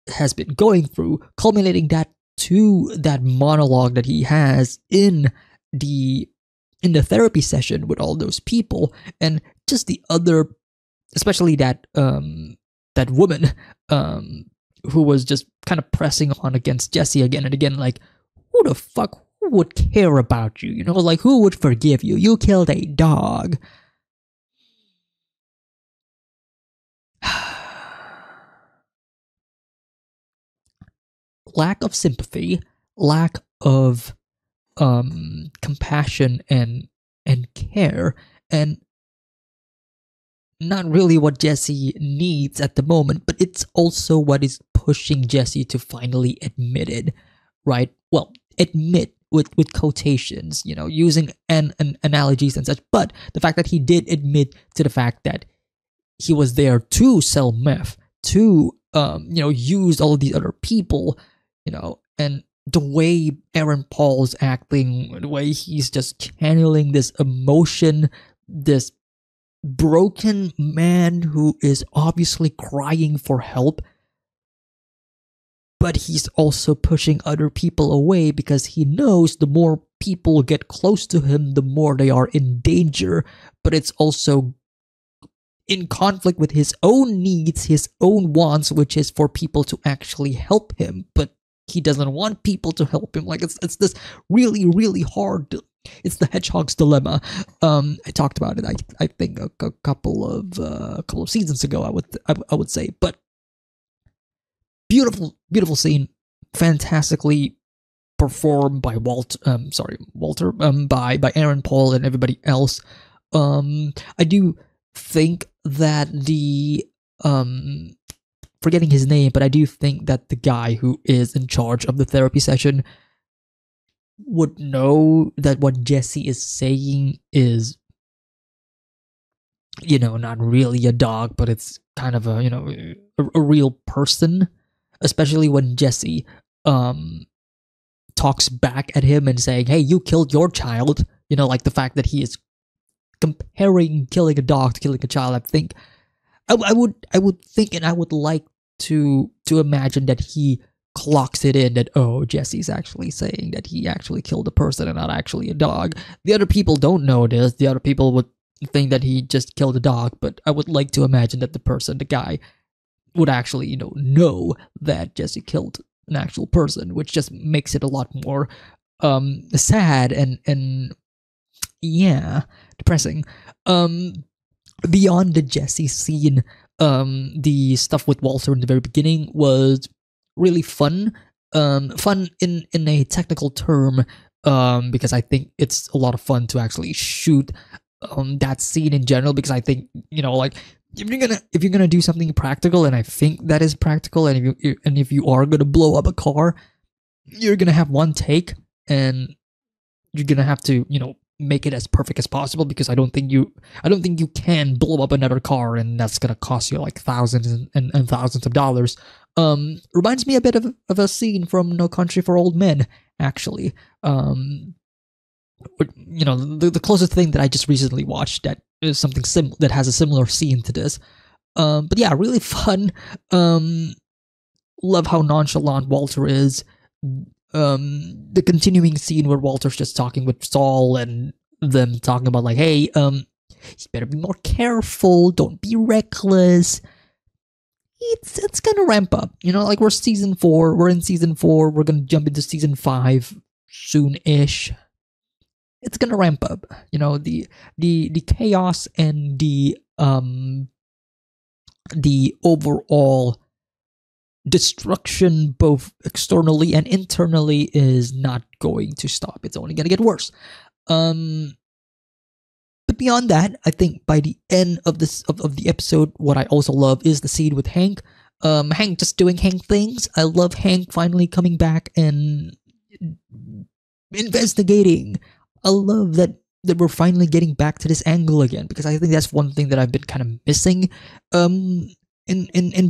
has been going through, culminating that to that monologue that he has in the therapy session with all those people, and just the other, especially that woman who was just kind of pressing on against Jesse again and again, like, who the fuck would care about you? You know, like, who would forgive you? You killed a dog. Lack of sympathy, lack of compassion and care, and not really what Jesse needs at the moment, but it's also what is pushing Jesse to finally admit it, right? Well, admit with quotations, you know, using analogies and such, but the fact that he did admit to the fact that he was there to sell meth, to you know, use all of these other people, you know, and the way Aaron Paul's acting, the way he's just channeling this emotion, this broken man who is obviously crying for help, but he's also pushing other people away because he knows the more people get close to him, the more they are in danger. But it's also in conflict with his own needs, his own wants, which is for people to actually help him, but he doesn't want people to help him. Like, it's this really, really hard. It's the hedgehog's dilemma. I talked about it, I think a couple of seasons ago, I would say. But beautiful scene, fantastically performed by Walter, by Aaron Paul and everybody else. I do think that the forgetting his name, but I do think that the guy who is in charge of the therapy session would know that what Jesse is saying is, you know, not really a dog, but it's kind of a, you know, a real person, especially when Jesse talks back at him and saying, hey, you killed your child. You know, like the fact that he is comparing killing a dog to killing a child. I would think, and I would like to imagine that he clocks it in that, oh, Jesse's actually saying that he actually killed a person and not actually a dog. The other people don't know this. The other people would think that he just killed a dog, but I would like to imagine that the guy would actually, know that Jesse killed an actual person, which just makes it a lot more sad and yeah, depressing. Beyond the Jesse scene, the stuff with Walter in the very beginning was really fun. Fun in a technical term, because I think it's a lot of fun to actually shoot that scene in general, because I think, like, if you're gonna do something practical, and I think that is practical, and if you are gonna blow up a car, you're gonna have one take, and you're gonna have to, make it as perfect as possible, because I don't think you can blow up another car, and that's gonna cost you like thousands and thousands of dollars. Reminds me a bit of a scene from No Country for Old Men, actually. The closest thing that I just recently watched that is something that has a similar scene to this. But yeah, really fun. Love how nonchalant Walter is. The continuing scene where Walter's just talking with Saul and them talking about like, hey, you better be more careful, don't be reckless. It's gonna ramp up, like we're in season 4, we're gonna jump into season 5 soon-ish. It's gonna ramp up, the chaos and the overall destruction, both externally and internally, is not going to stop. It's only going to get worse. But beyond that, I think by the end of the episode, what I also love is the scene with Hank. Hank just doing Hank things. I love Hank finally coming back and investigating. I love that we're finally getting back to this angle again, because I think that's one thing that I've been kind of missing in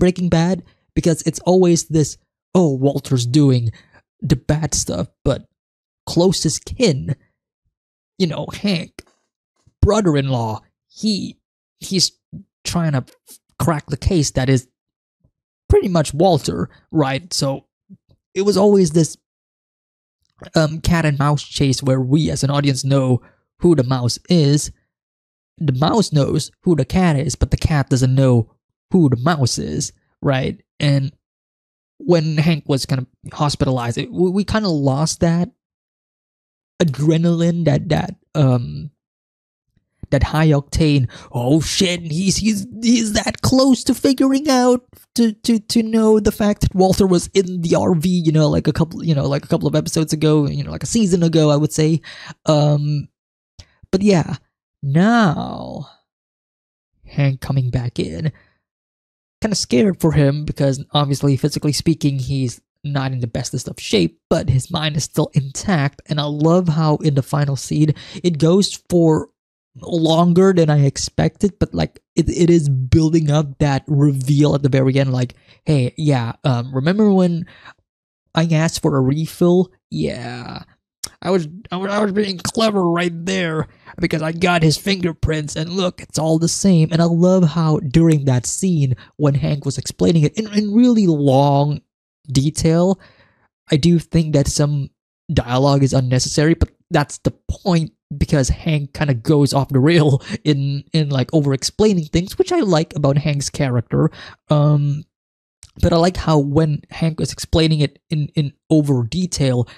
Breaking Bad. Because it's always this, oh, Walter's doing the bad stuff, but closest kin, Hank, brother-in-law, he's trying to crack the case that is pretty much Walter, right? So it was always this cat and mouse chase where we as an audience know who the mouse is. The mouse knows who the cat is, but the cat doesn't know who the mouse is, right? And when Hank was kind of hospitalized, we kind of lost that adrenaline, that high octane. Oh shit, he's that close to figuring out to know the fact that Walter was in the RV, like a couple of episodes ago, like a season ago, I would say. But yeah, now Hank coming back in. Kind of scared for him, because obviously, physically speaking, he's not in the bestest of shape, but his mind is still intact. And I love how in the final scene it goes for longer than I expected, but like it is building up that reveal at the very end. Like, hey, yeah, remember when I asked for a refill? Yeah, I was being clever right there, because I got his fingerprints, and look, it's all the same. And I love how during that scene, when Hank was explaining it in really long detail, I do think that some dialogue is unnecessary, but that's the point, because Hank kind of goes off the rail in like over-explaining things, which I like about Hank's character. But I like how when Hank was explaining it in over detail,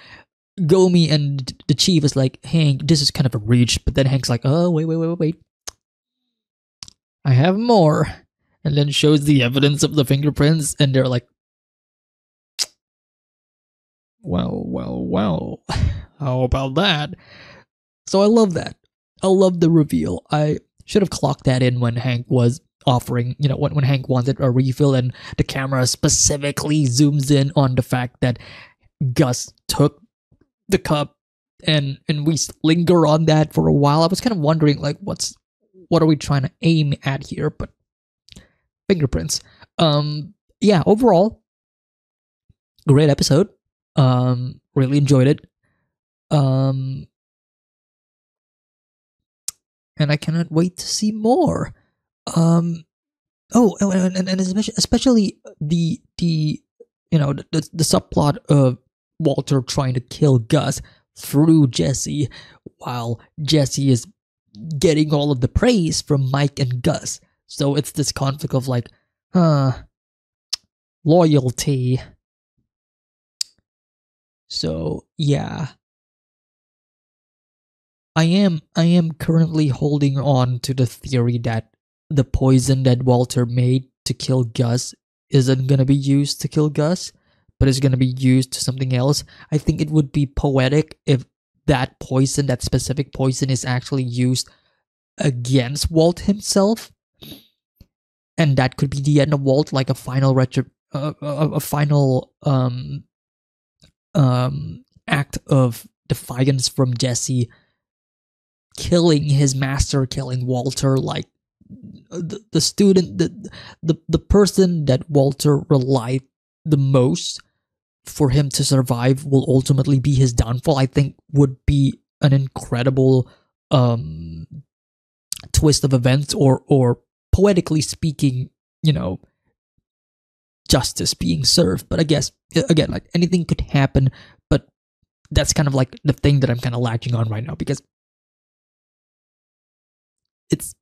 Gomi and the chief is like, Hank, this is kind of a reach, but then Hank's like, oh, wait. I have more. And then shows the evidence of the fingerprints, and they're like, well, how about that? So I love that. I love the reveal. I should have clocked that in when Hank was offering, when Hank wanted a refill, and the camera specifically zooms in on the fact that Gus took the cup, and we linger on that for a while. I was kind of wondering, like, what are we trying to aim at here? But fingerprints. Yeah, overall, great episode. Really enjoyed it. And I cannot wait to see more. And especially the subplot of Walter trying to kill Gus through Jesse, while Jesse is getting all of the praise from Mike and Gus. So it's this conflict of like, loyalty. So yeah, I am currently holding on to the theory that the poison that Walter made to kill Gus isn't gonna be used to kill Gus, but is gonna be used to something else. I think it would be poetic if that poison, that specific poison, is actually used against Walt himself, and that could be the end of Walt, like a final act of defiance from Jesse, killing his master, killing Walter. Like the student, the person that Walter relied the most for him to survive will ultimately be his downfall. I think would be an incredible twist of events, or poetically speaking, justice being served. But I guess, again, like, anything could happen, but that's kind of like the thing that I'm kind of latching on right now, because it's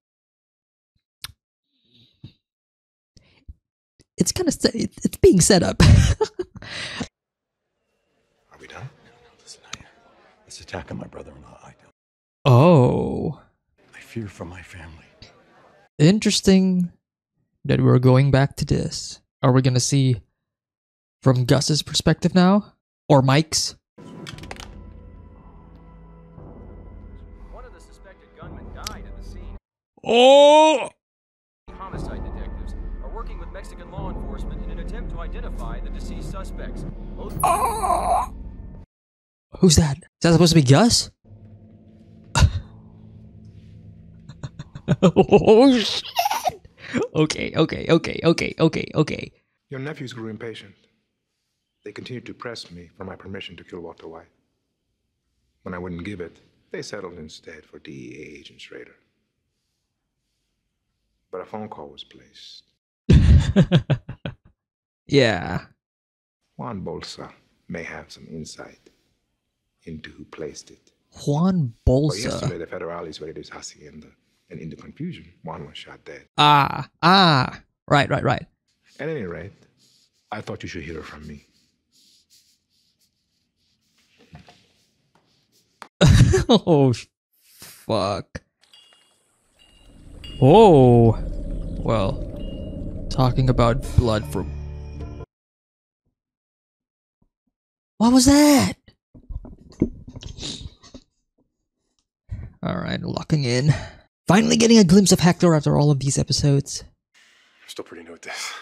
kind of, it's being set up. Are we done? No, listen, this attack on my brother-in-law, Oh. I fear for my family. Interesting that we're going back to this. Are we gonna see from Gus's perspective now? Or Mike's? One of the suspected gunmen died at the scene. Oh! Homicide detectives are working with Mexican law enforcement in an attempt to identify the deceased suspects. Who's that? Is that supposed to be Gus? Oh shit! Okay. Your nephews grew impatient. They continued to press me for my permission to kill Walter White. When I wouldn't give it, they settled instead for DEA agent Schrader. But a phone call was placed. Yeah. Juan Bolsa may have some insight into who placed it. Juan Well, Bolsa. yesterday, the federales raided his hacienda, and in the confusion, Juan was shot dead. Right. At any rate, I thought you should hear it from me. Oh, fuck. Oh. Well, talking about blood from... What was that? Alright, locking in. Finally getting a glimpse of Hector after all of these episodes. I'm still pretty new at this.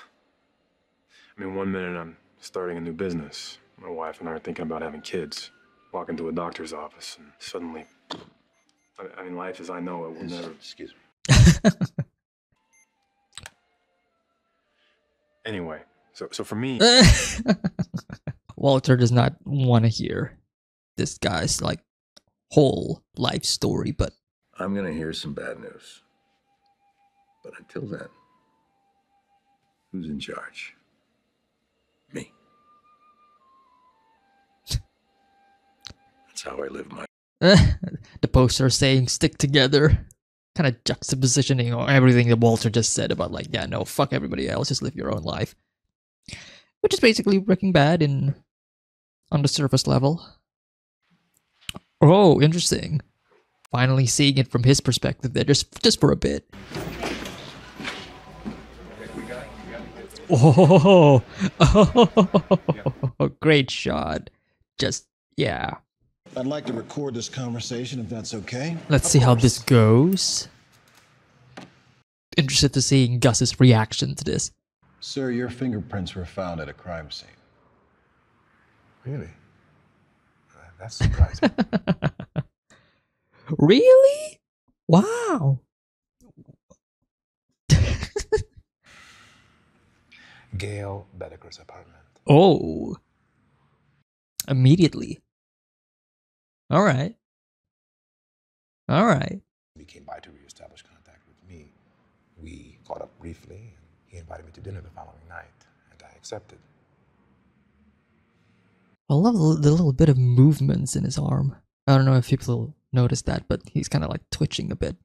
I mean, one minute I'm starting a new business. My wife and I are thinking about having kids. Walk into a doctor's office and suddenly... I mean, life as I know it will never... Excuse me. Anyway, so for me... Walter does not want to hear this guy's, like, whole life story, but... I'm gonna hear some bad news. But until then, who's in charge? Me. That's how I live my... The poster saying stick together. Kind of juxtapositioning or everything that Walter just said about, like, yeah, no, fuck everybody else, just live your own life. Which is basically Breaking Bad on the surface level. Oh, interesting. Finally seeing it from his perspective there, just for a bit. Oh, great shot. Just, yeah. I'd like to record this conversation if that's okay. Let's see how this goes. Interested to seeing Gus's reaction to this. Sir, your fingerprints were found at a crime scene. Really? That's surprising. Really? Wow. Gail Bedeker's apartment. Oh. Immediately. All right. All right. He came by to reestablish contact with me. We caught up briefly, and he invited me to dinner the following night, and I accepted. I love the little bit of movements in his arm. I don't know if people noticed that, but he's kind of like twitching a bit.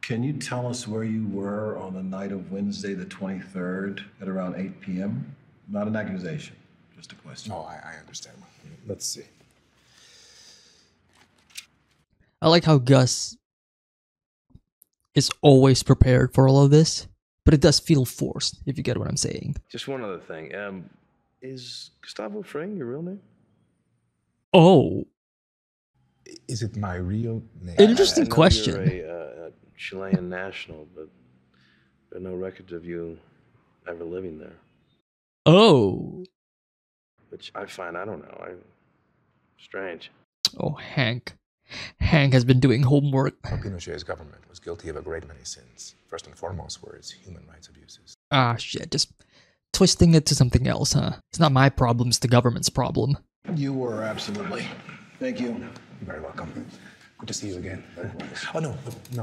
Can you tell us where you were on the night of Wednesday the 23rd at around 8 p.m.? Not an accusation, just a question. Oh, I understand. Let's see. I like how Gus is always prepared for all of this, but it does feel forced, if you get what I'm saying. Just one other thing. Is Gustavo Fring your real name? Oh. Is it my real name? Interesting I know question. You're a Chilean national, but there are no records of you ever living there. Oh. Which I find, I don't know, strange. Oh, Hank. Hank has been doing homework. Pinochet's government was guilty of a great many sins. First and foremost were its human rights abuses. Ah, shit. Just twisting it to something else, huh? It's not my problem, it's the government's problem. You were, absolutely. Thank you. You're very welcome. Good to see you again. Oh, no,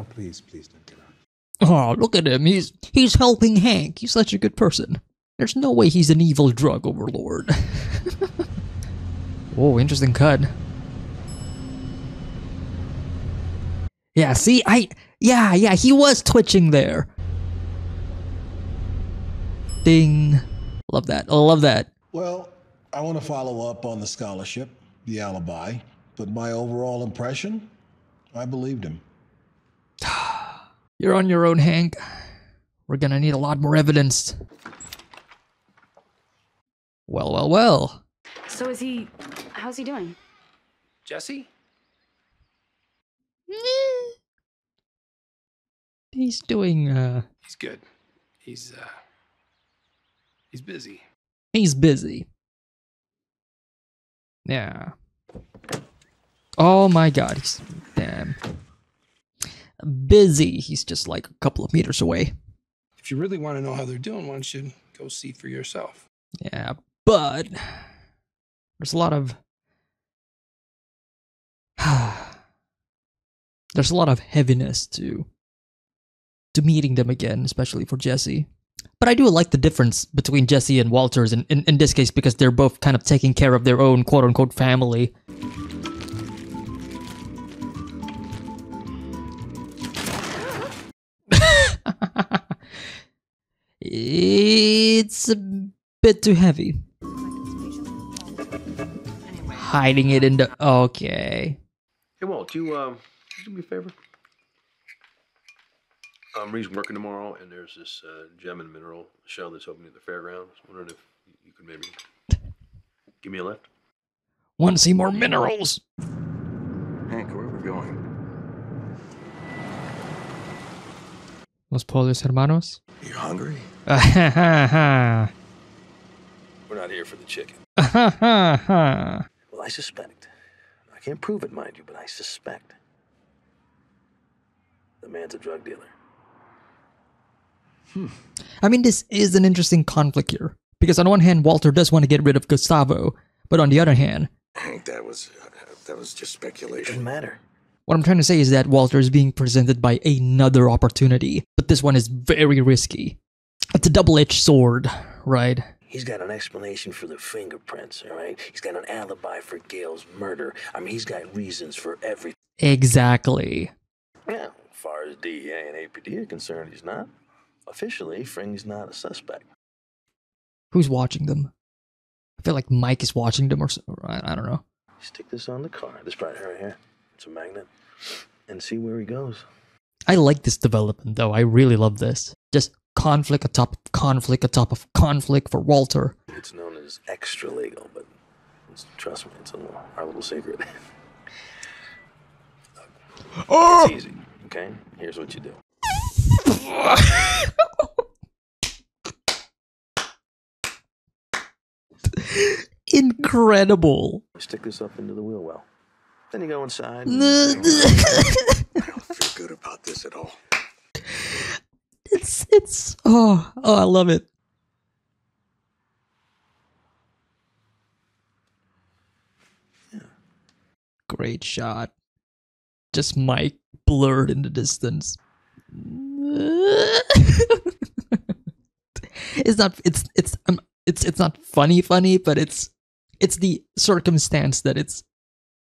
please don't get out. Oh, look at him. He's helping Hank. He's such a good person. There's no way he's an evil drug overlord. Oh, interesting cut. Yeah, see, yeah, he was twitching there. Ding. Love that. I love that. Well, I want to follow up on the scholarship, the alibi, but my overall impression, I believed him. You're on your own, Hank. We're gonna need a lot more evidence. Well. So how's he doing? Jesse? He's doing, He's good. He's busy. He's busy. Yeah. Oh my god, he's damn busy. He's just like a couple of meters away. If you really want to know how they're doing, why don't you go see for yourself? Yeah, but there's a lot of heaviness to meeting them again, especially for Jesse. But I do like the difference between Jesse and Walters in this case, because they're both kind of taking care of their own quote-unquote family. It's a bit too heavy. Hiding it in the... Okay. Hey, Walt, you do me a favor? Reed's working tomorrow, and there's this gem and mineral show that's opening at the fairgrounds. Wondering if you could maybe give me a lift. Want to see more minerals? Hank, where are we going? Los Pollos Hermanos? You hungry? We're not here for the chicken. Well, I suspect. I can't prove it, mind you, but I suspect the man's a drug dealer. I mean, this is an interesting conflict here. Because on one hand, Walter does want to get rid of Gustavo, but on the other hand... Hank, that was just speculation. Doesn't matter. What I'm trying to say is that Walter is being presented by another opportunity, but this one is very risky. It's a double-edged sword, right? He's got an explanation for the fingerprints, all right? He's got an alibi for Gail's murder. I mean, he's got reasons for everything. Exactly. Yeah, as far as DEA and APD are concerned, he's not. Officially, Fring's not a suspect. Who's watching them? I feel like Mike is watching them, or I don't know. Stick this on the car, this right here. It's a magnet. And see where he goes. I like this development, though. I really love this. Just conflict atop of conflict atop of conflict for Walter. It's known as extra legal, but trust me, it's our little secret. Oh! It's easy, okay? Here's what you do. Incredible. Stick this up into the wheel well. Then you go inside. I don't feel good about this at all. It's oh, I love it. Great shot. Just Mike blurred in the distance. It's not funny, but it's the circumstance that it's.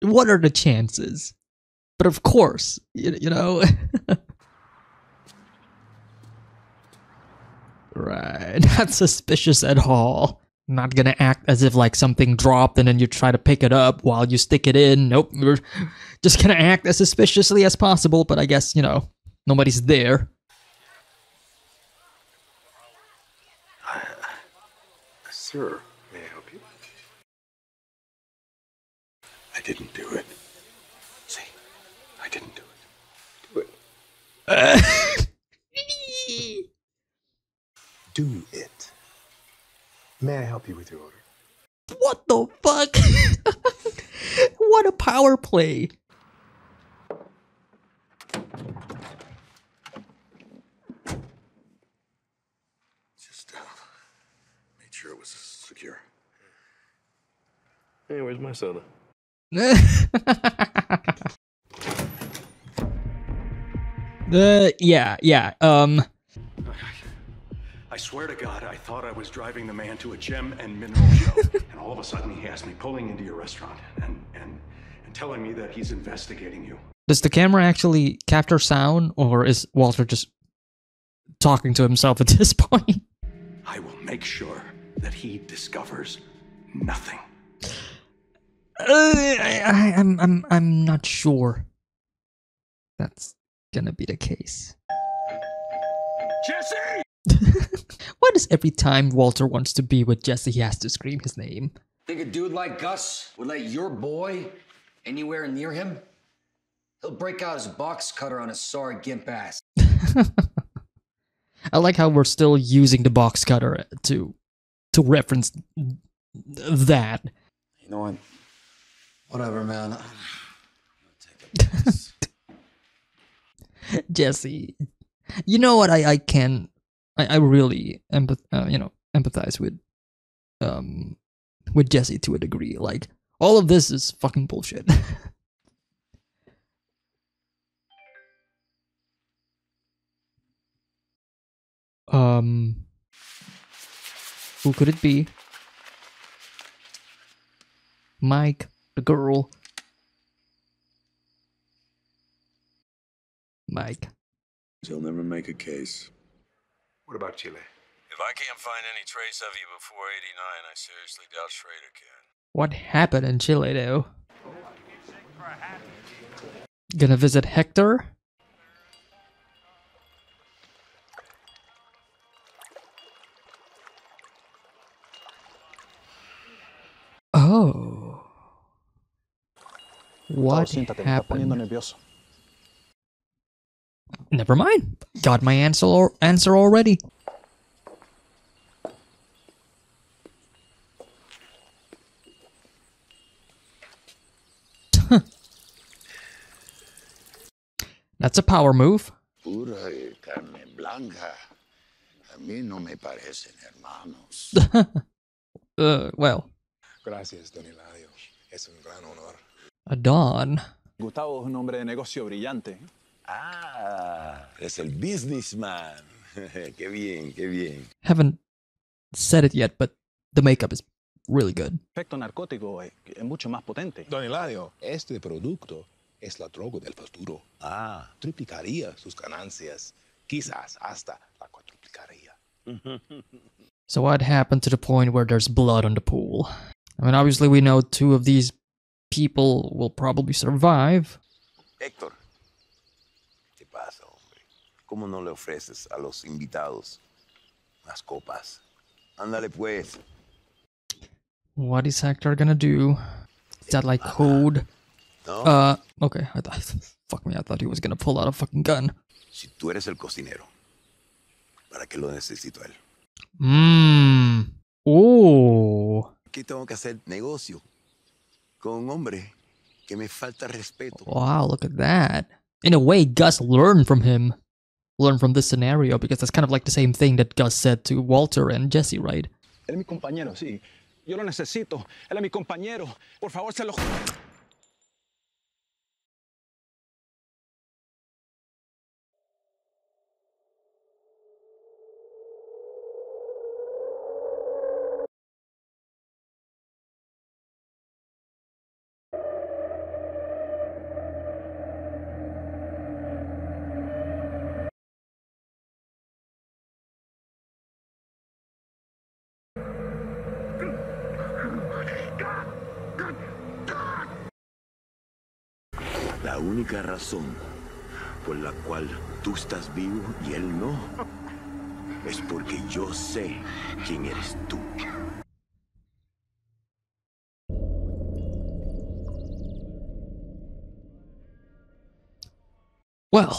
What are the chances? But of course, you know. Right, not suspicious at all. Not gonna act as if like something dropped and then you try to pick it up while you stick it in. Nope, we're just gonna act as suspiciously as possible, but I guess, you know, nobody's there. Sir, may I help you? I didn't do it. See, I didn't do it. Do it. May I help you with your order? What the fuck? What a power play. Just made sure it was secure. Hey, where's my soda? Yeah. I swear to God, I thought I was driving the man to a gem and mineral show, and all of a sudden he has me pulling into your restaurant and telling me that he's investigating you. Does the camera actually capture sound, or is Walter just talking to himself at this point? I will make sure that he discovers nothing. I'm not sure that's gonna be the case. Jesse! Why does every time Walter wants to be with Jesse, he has to scream his name? Think a dude like Gus would let your boy anywhere near him? He'll break out his box cutter on his sorry gimp ass. I like how we're still using the box cutter to reference that. You know what? Whatever, man. Jesse, you know what? I really empathize with Jesse to a degree. Like, all of this is fucking bullshit. Who could it be? Mike, the girl. Mike. He'll never make a case. What about Chile? If I can't find any trace of you before 89, I seriously doubt Schrader can. What happened in Chile, though? Gonna visit Hector? Oh. What happened? Never mind. Got my answer already. That's a power move. Pura carne blanca. A mí no me parecen hermanos. Well. Gracias, Don Eladio. Es un gran honor. A Don. Gustavo es un hombre de negocio brillante. Ah, es el businessman. Qué bien, qué bien. Haven't said it yet, but the makeup is really good. El efecto narcótico es mucho más potente. Don Eladio, este producto es la droga del futuro. Ah. Triplicaría sus ganancias. Quizás hasta la cuatriplicaría. So what happened to the point where there's blood on the pool? I mean, obviously we know two of these people will probably survive. Héctor, ¿qué pasa, hombre? ¿Cómo no le ofreces a los invitados unas copas? Ándale, pues. What is Hector gonna do? Is that like code? No. Okay, I thought he was gonna pull out a fucking gun. Si tú eres el cocinero, ¿para qué lo necesito a él? Oh. ¿Qué tengo que hacer negocio con un hombre que me falta respeto? Wow, look at that. In a way, Gus learned from him. Learned from this scenario, because that's kind of like the same thing that Gus said to Walter and Jesse, right? Él es mi compañero, sí. Yo lo necesito. Él es mi compañero. Por favor, se lo... La única razón por la cual tú estás vivo y él no es porque yo sé quién eres tú. Well,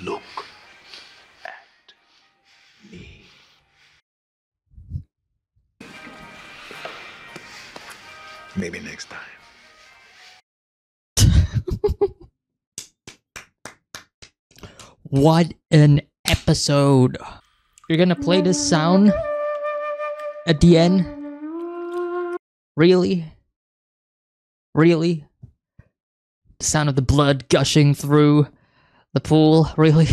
look at me. Maybe next time. what an episode. You're gonna play this sound at the end? Really? Really? The sound of the blood gushing through the pool? Really?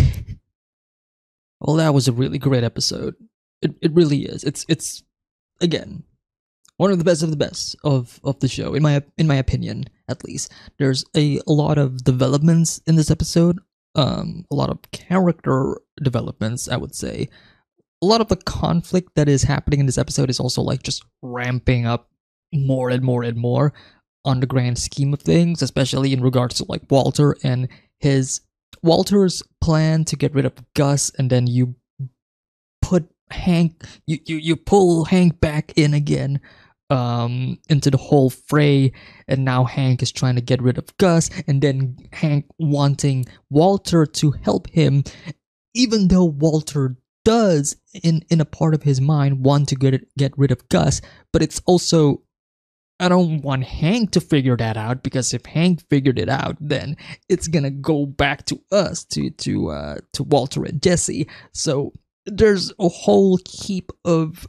Well, that was a really great episode. It really is. It's again one of the best of the show, in my opinion, at least. There's a lot of developments in this episode, a lot of character developments, I would say. A lot of the conflict that is happening in this episode is also like just ramping up more and more and more on the grand scheme of things, especially in regards to like Walter and Walter's plan to get rid of Gus, and then you put Hank, you pull Hank back in again into the whole fray, and now Hank is trying to get rid of Gus, and then Hank wanting Walter to help him, even though Walter does in a part of his mind want to get rid of Gus, but it's also, I don't want Hank to figure that out, because if Hank figured it out, then it's gonna go back to us, to Walter and Jesse. So there's a whole heap of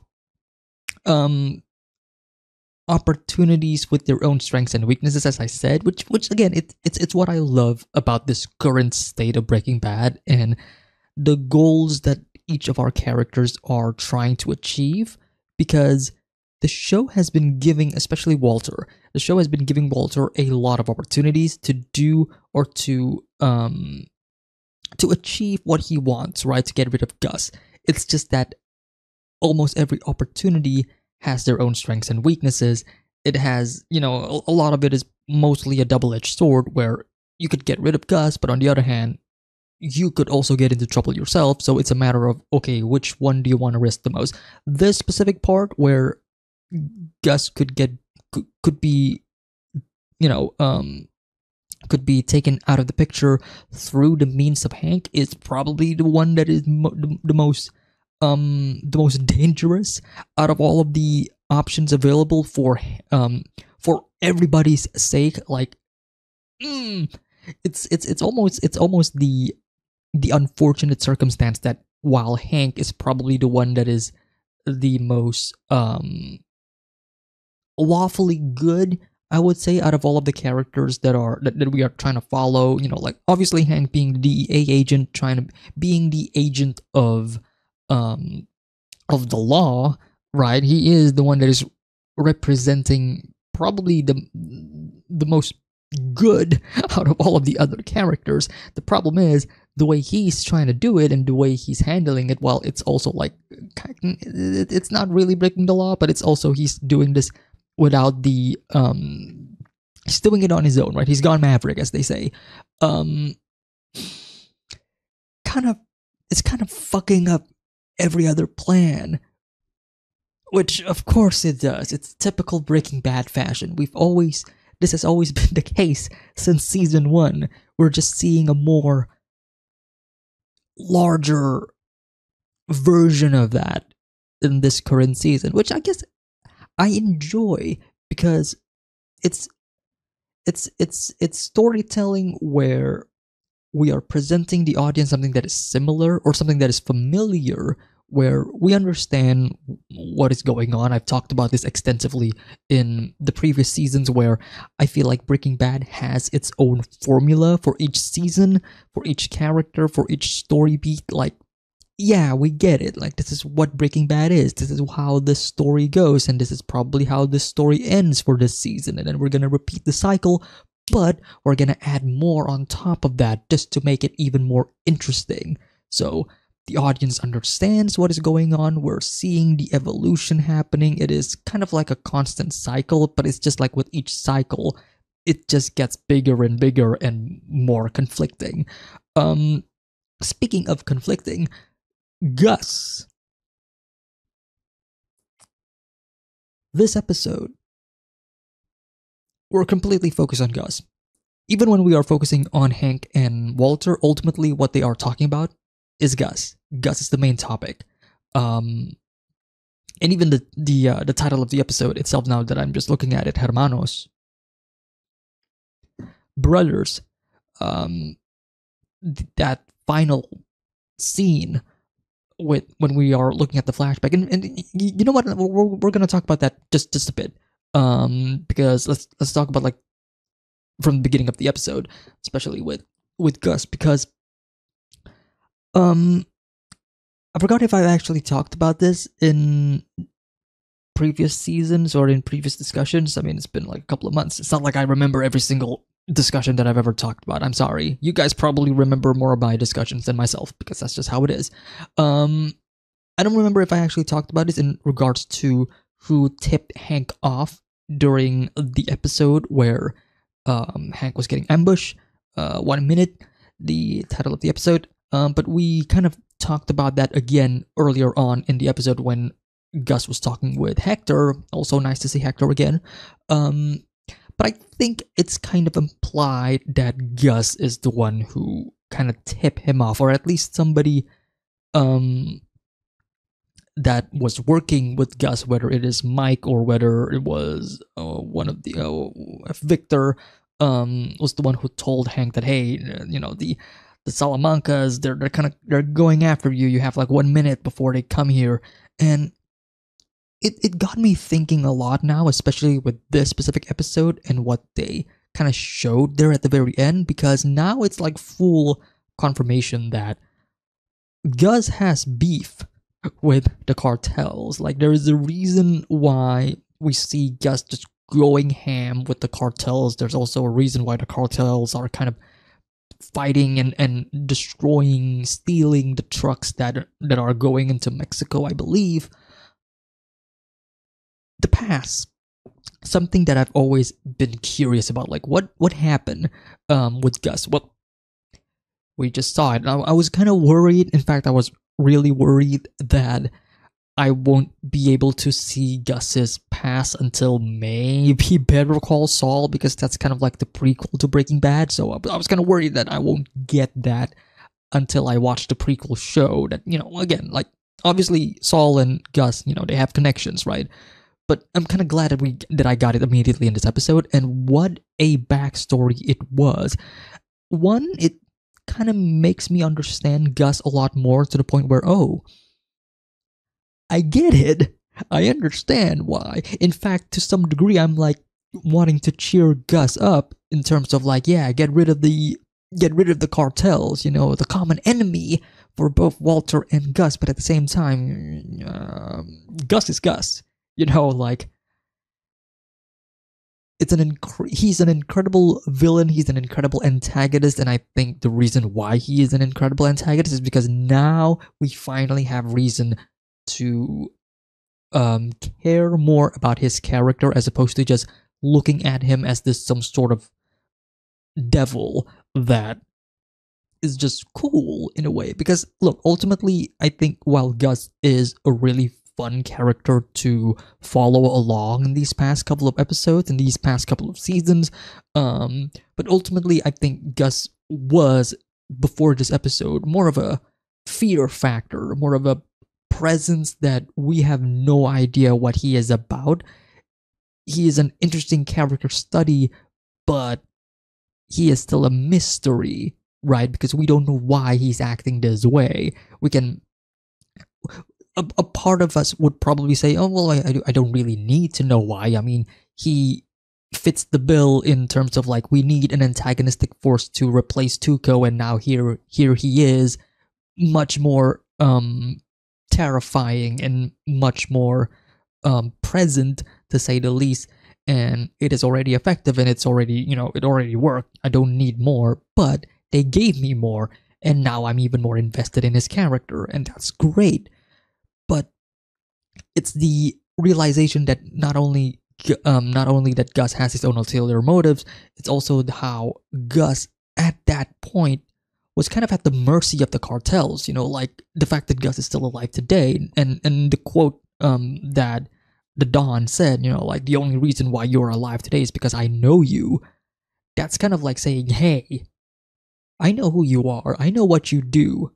opportunities with their own strengths and weaknesses, as I said, which again, it's what I love about this current state of Breaking Bad and the goals that each of our characters are trying to achieve, because the show has been giving, especially Walter, the show has been giving Walter a lot of opportunities to do or to achieve what he wants, right? To get rid of Gus. It's just that almost every opportunity has their own strengths and weaknesses. It has, a lot of it is mostly a double-edged sword, where you could get rid of Gus, but on the other hand, you could also get into trouble yourself. So it's a matter of, okay, which one do you want to risk the most? This specific part where Gus could be taken out of the picture through the means of Hank is probably the one that is the most dangerous out of all of the options available for everybody's sake. Like, it's almost the unfortunate circumstance that while Hank is probably the one that is the most lawfully good, I would say, out of all of the characters that we are trying to follow, like obviously Hank being the DEA agent, being the agent of the law, right? He is the one that is representing probably the most good out of all of the other characters. The problem is the way he's trying to do it and the way he's handling it. Well, it's also like, it's not really breaking the law, but it's also he's doing this without the he's doing it on his own, right? He's gone maverick, as they say. It's kind of fucking up every other plan, which of course it does. It's typical Breaking Bad fashion. This has always been the case since season 1. We're just seeing a more larger version of that in this current season, which I guess I enjoy, because it's storytelling where we are presenting the audience something that is similar or something that is familiar, where we understand what is going on. I've talked about this extensively in the previous seasons, where I feel like Breaking Bad has its own formula for each season, for each character, for each story beat. Like, yeah, we get it. Like, this is what Breaking Bad is. This is how this story goes, and this is probably how this story ends for this season. And then we're gonna repeat the cycle, but we're gonna add more on top of that just to make it even more interesting. So the audience understands what is going on. We're seeing the evolution happening. It is kind of like a constant cycle, but it's just like with each cycle, it just gets bigger and bigger and more conflicting. Speaking of conflicting, Gus. This episode, we're completely focused on Gus. Even when we are focusing on Hank and Walter, ultimately what they are talking about is Gus. Gus is the main topic. And even the title of the episode itself, now that I'm just looking at it, Hermanos, brothers. That final scene with when we are looking at the flashback, and you know what, we're gonna talk about that just a bit, because let's talk about like from the beginning of the episode, especially with Gus, because I forgot if I've actually talked about this in previous seasons or in previous discussions. I mean, it's been like a couple of months. It's not like I remember every single discussion that I've ever talked about. I'm sorry. You guys probably remember more of my discussions than myself, because that's just how it is. I don't remember if I actually talked about this in regards to who tipped Hank off during the episode where Hank was getting ambushed. 1 minute, the title of the episode. But we kind of talked about that again earlier on in the episode when Gus was talking with Hector. Also nice to see Hector again. But I think it's kind of implied that Gus is the one who kind of tipped him off, or at least somebody that was working with Gus, whether it is Mike or whether it was one of the Victor, was the one who told Hank that, hey, you know, the Salamancas, they're going after you. You have like 1 minute before they come here. And it got me thinking a lot now, especially with this specific episode and what they kind of showed there at the very end, because now it's like full confirmation that Gus has beef with the cartels. Like, there is a reason why we see Gus just going ham with the cartels. There's also a reason why the cartels are kind of fighting and destroying, stealing the trucks that are going into Mexico, I believe. The past, something that I've always been curious about, like what happened with Gus. Well, we just saw it. I was kind of worried. In fact, I was really worried that I won't be able to see Gus's past until maybe Better Call Saul, because that's kind of like the prequel to Breaking Bad. So I was kind of worried that I won't get that until I watch the prequel show. That, you know, again, like obviously Saul and Gus, you know, they have connections, right? But I'm kind of glad that I got it immediately in this episode, and what a backstory it was. One, it kind of makes me understand Gus a lot more, to the point where, oh, I get it. I understand why. In fact, to some degree, I'm like wanting to cheer Gus up in terms of like, yeah, get rid of the cartels, you know, the common enemy for both Walter and Gus. But at the same time, Gus is Gus. You know, like, he's an incredible villain, he's an incredible antagonist, and I think the reason why he is an incredible antagonist is because now we finally have reason to care more about his character, as opposed to just looking at him as this some sort of devil that is just cool in a way. Because look, ultimately, I think while Gus is a really fun character to follow along in these past couple of episodes, in these past couple of seasons, but ultimately I think Gus was, before this episode, more of a fear factor, more of a presence that we have no idea what he is about. He is an interesting character study, but he is still a mystery, right? Because we don't know why he's acting this way. We can... A part of us would probably say, oh, well, I don't really need to know why. I mean, he fits the bill in terms of, like, we need an antagonistic force to replace Tuco, and now here he is, much more terrifying and much more present, to say the least, and it is already effective, and it's already, you know, it already worked. I don't need more, but they gave me more, and now I'm even more invested in his character, and that's great. But it's the realization that not only not only that Gus has his own ulterior motives, it's also how Gus at that point was kind of at the mercy of the cartels. You know, like the fact that Gus is still alive today, and the quote that the Don said, you know, like the only reason why you're alive today is because I know you. That's kind of like saying, hey, I know who you are. I know what you do.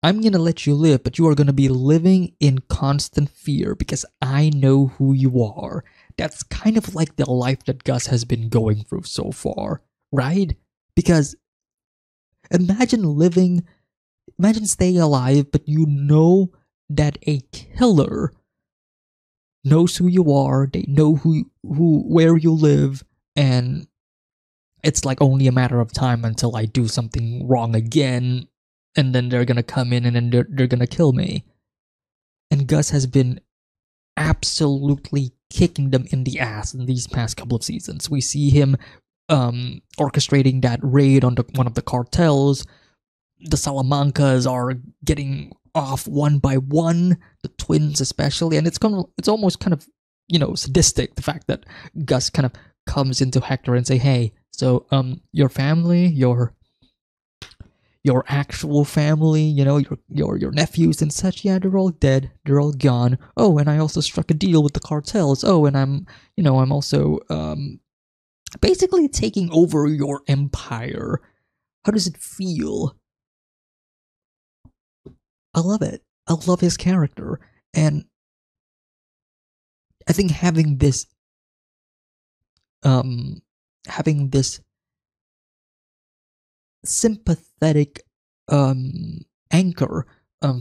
I'm gonna let you live, but you are gonna be living in constant fear because I know who you are. That's kind of like the life that Gus has been going through so far, right? Because imagine staying alive, but you know that a killer knows who you are, they know where you live, and it's like only a matter of time until I do something wrong again, and then they're gonna come in and then they're gonna kill me. And Gus has been absolutely kicking them in the ass in these past couple of seasons. We see him orchestrating that raid on one of the cartels. The Salamancas are getting off one by one, the twins especially, and it's almost kind of, you know, sadistic, the fact that Gus kind of comes into Hector and say, hey, so your family, your actual family, you know, your nephews and such, yeah, they're all dead, they're all gone. Oh, and I also struck a deal with the cartels. Oh, and I'm also basically taking over your empire. How does it feel? I love it. I love his character, and I think having this sympathetic anchor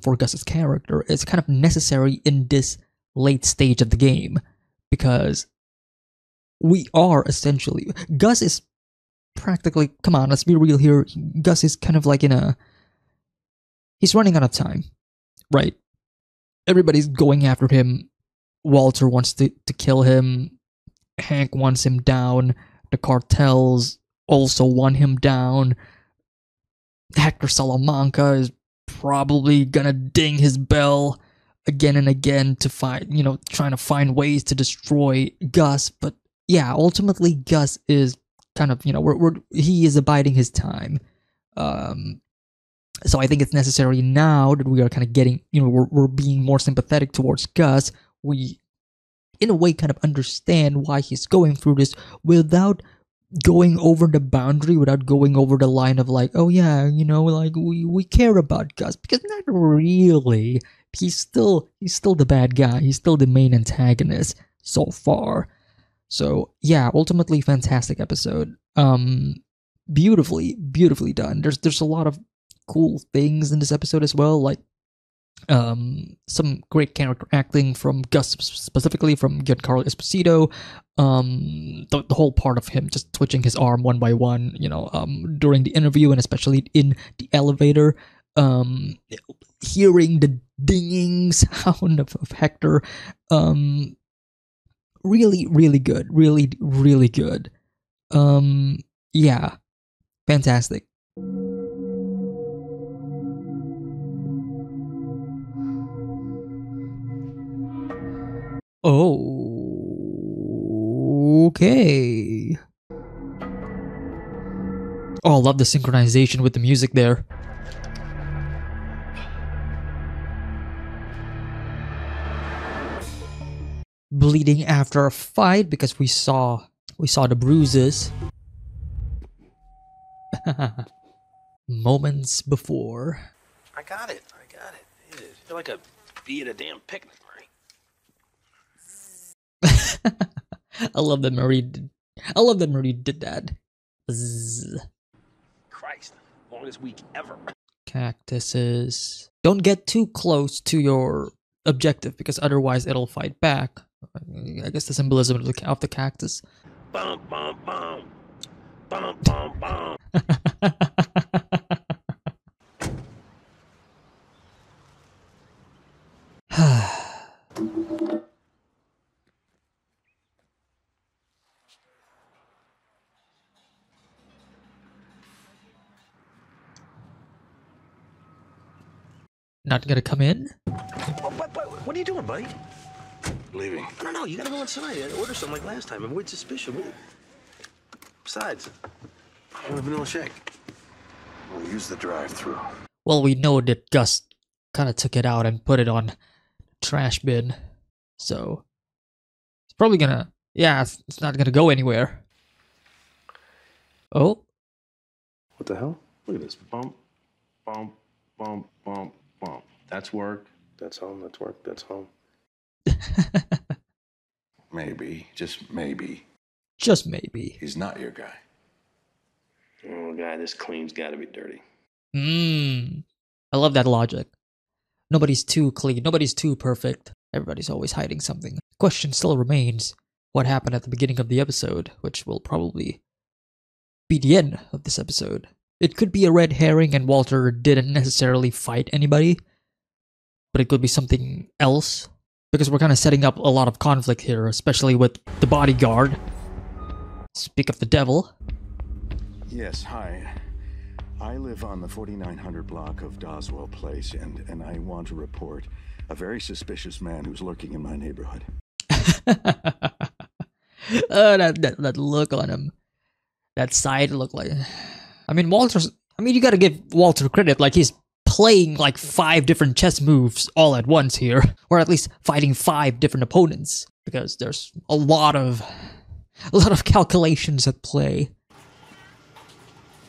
for Gus's character is kind of necessary in this late stage of the game, because we are essentially, Gus is practically, come on, let's be real here, Gus is kind of like he's running out of time, right? Everybody's going after him. Walter wants to kill him. Hank wants him down. The cartels also want him down. Hector Salamanca is probably gonna ding his bell again and again to trying to find ways to destroy Gus. But yeah, ultimately Gus is kind of, he is abiding his time. So I think it's necessary now that we are kind of getting, we're being more sympathetic towards Gus. We, in a way, kind of understand why he's going through this without going over the boundary, without going over the line of like, oh yeah, like we care about Gus, because not really. He's still the bad guy. He's still the main antagonist so far. So yeah, ultimately fantastic episode. Beautifully done. There's a lot of cool things in this episode as well, like some great character acting from Gus, specifically from Giancarlo Esposito. The whole part of him just twitching his arm one by one, during the interview, and especially in the elevator, hearing the dinging sound of Hector. Really good. Really good. Yeah, fantastic. Okay. Oh, I love the synchronization with the music there. Bleeding after a fight because we saw the bruises. Moments before. I got it. You're like a bee at a damn picnic, right? I love that Marie did that. Zzz. Christ, longest week ever. Cactuses. Don't get too close to your objective, because otherwise it'll fight back. I guess the symbolism of the cactus. Bum, bum, bum. Bum, bum, bum. Not gonna come in? What are you doing, buddy? leaving. No, you gotta go inside. Order something like last time. Avoid suspicion. Besides, I want a vanilla shake. We'll use the drive-through. Well, we know that Gus kind of took it out and put it on trash bin, so it's probably gonna. Yeah, it's not gonna go anywhere. Oh, What the hell? Look at this. Bump, bump, bump, bump, bump. That's work. That's home. That's work. That's home. Maybe, just maybe, just maybe. he's not your guy. Oh, guy, this clean's got to be dirty. I love that logic. Nobody's too clean. Nobody's too perfect. Everybody's always hiding something. The question still remains: what happened at the beginning of the episode, which will probably be the end of this episode. It could be a red herring and Walter didn't necessarily fight anybody, but it could be something else, because we're kind of setting up a lot of conflict here, especially with the bodyguard. Speak of the devil. Yes, hi. I live on the 4900 block of Doswell Place, and I want to report a very suspicious man who's lurking in my neighborhood. That look on him. That side look like... I mean, you gotta give Walter credit, like he's playing like 5 different chess moves all at once here, or at least fighting 5 different opponents, because there's a lot of calculations at play.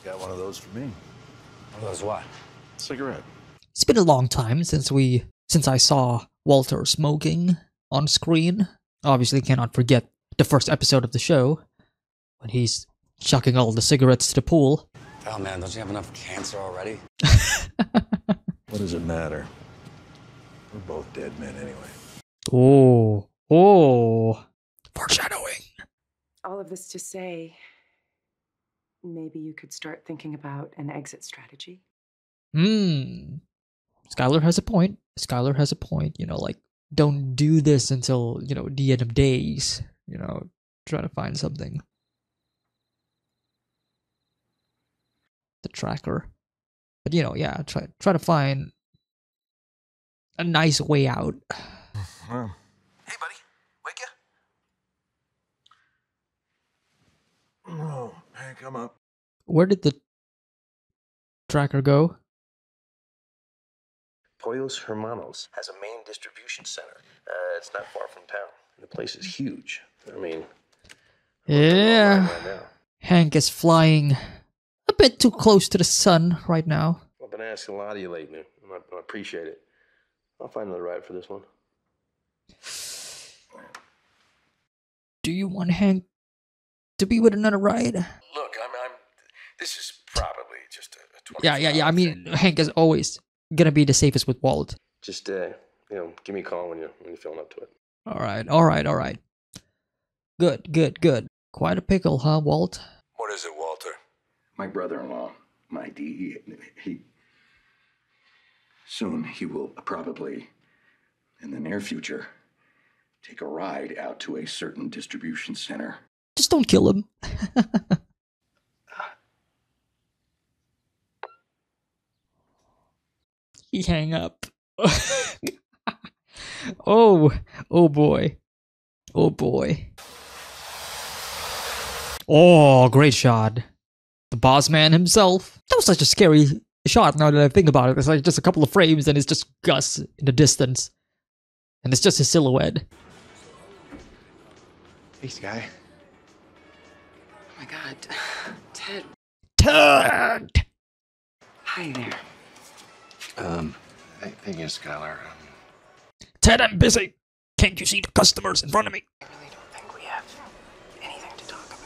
Got one of those for me. One of those what? Cigarette. It's been a long time since I saw Walter smoking on screen. Obviously, cannot forget the first episode of the show when he's chucking all the cigarettes to the pool. Oh man, don't you have enough cancer already? What does it matter? We're both dead men anyway. Oh, foreshadowing. All of this to say, maybe you could start thinking about an exit strategy. Skylar has a point. Skylar has a point. You know, like, don't do this until, you know, the end of days. You know, try to find something. The tracker. But, you know, yeah, try to find a nice way out. Well, Hey, buddy. Wake ya? no, Hank, I'm up. Where did the tracker go? Pollos Hermanos has a main distribution center. It's not far from town. The place is huge. I mean, Yeah. right now. Hank is flying a bit too close to the sun right now. I've been asking a lot of you lately, and I appreciate it. I'll find another ride for this one. Do you want Hank to be with another ride? Look, I'm. This is probably just a 20. Yeah. I mean, Hank is always gonna be the safest with Walt. Just you know, give me a call when you're feeling up to it. All right. Good. Quite a pickle, huh, Walt? What is it, Walter? My brother-in-law, my DE, soon he will probably, in the near future, take a ride out to a certain distribution center. Just don't kill him. He hang up. Oh boy. Oh, great shot. The boss man himself. That was such a scary shot now that I think about it. It's like just a couple of frames and it's just Gus in the distance. And it's just his silhouette. Hey, Sky. Oh my God. Ted. Ted! Hi there. Thank you, Skylar. Ted, I'm busy. Can't you see the customers in front of me? I really don't think we have anything to talk about.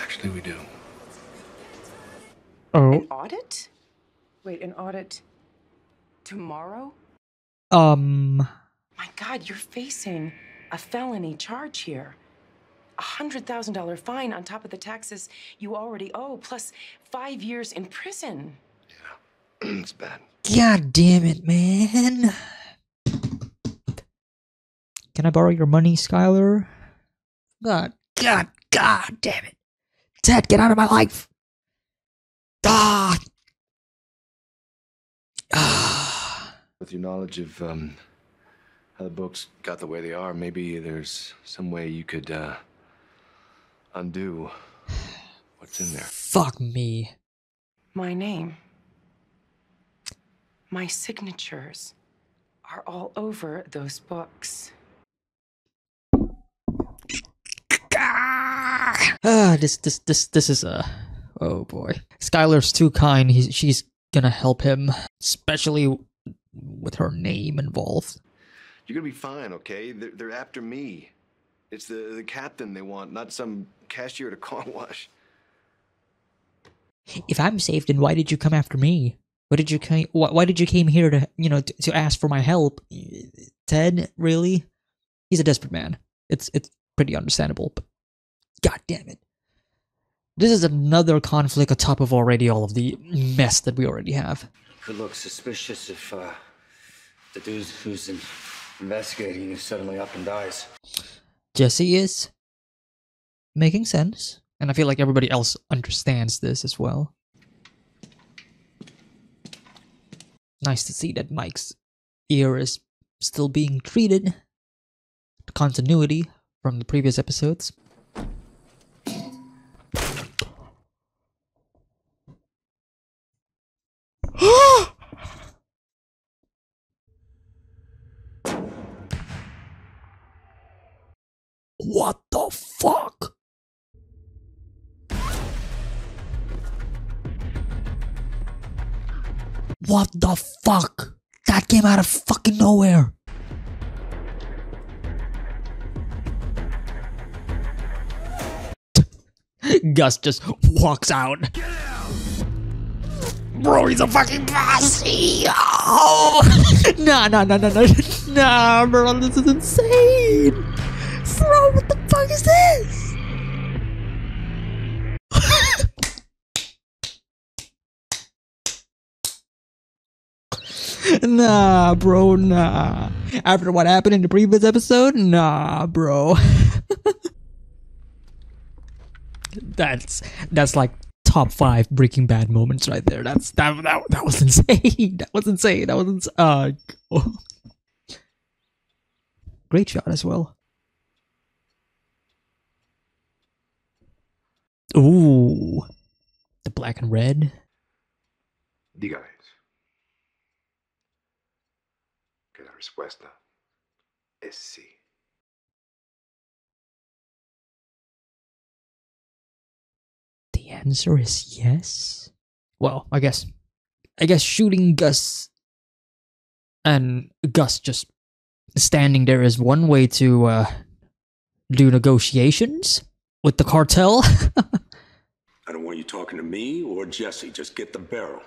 Actually, we do. Oh. An audit? Wait, an audit tomorrow? My God, you're facing a felony charge here. $100,000 fine on top of the taxes you already owe, plus 5 years in prison. It's bad. God damn it, man. Can I borrow your money, Skylar? God damn it. Ted, get out of my life. With your knowledge of how the books got the way they are. Maybe there's some way you could undo what's in there. Fuck me. My name, my signatures are all over those books. This is oh boy. Skylar's too kind. She's gonna help him, especially with her name involved. You're gonna be fine, okay? They're after me. It's the captain they want, not some cashier at a car wash. If I'm safe, then why did you come after me? Why did you came here to to ask for my help? Ted, really? He's a desperate man. It's pretty understandable, but god damn it. This is another conflict on top of already all of the mess that we already have. Could look suspicious if the dude who's investigating is suddenly up and dies. Jesse is making sense, and I feel like everybody else understands this as well. Nice to see that Mike's ear is still being treated. The continuity from the previous episodes. What the fuck? What the fuck? That came out of fucking nowhere. Gus just walks out. Bro, he's a fucking bossy. Oh. Nah, bro, this is insane. Bro, what the fuck is this? Nah, bro, nah. After what happened in the previous episode, nah, bro. That's like top 5 Breaking Bad moments right there. That was insane. That was insane. Oh. Great shot as well. Ooh, the black and red. Dígales que la respuesta es sí. The answer is yes. Well, I guess shooting Gus and Gus just standing there is one way to do negotiations with the cartel. I don't want you talking to me or Jesse. Just get the barrel.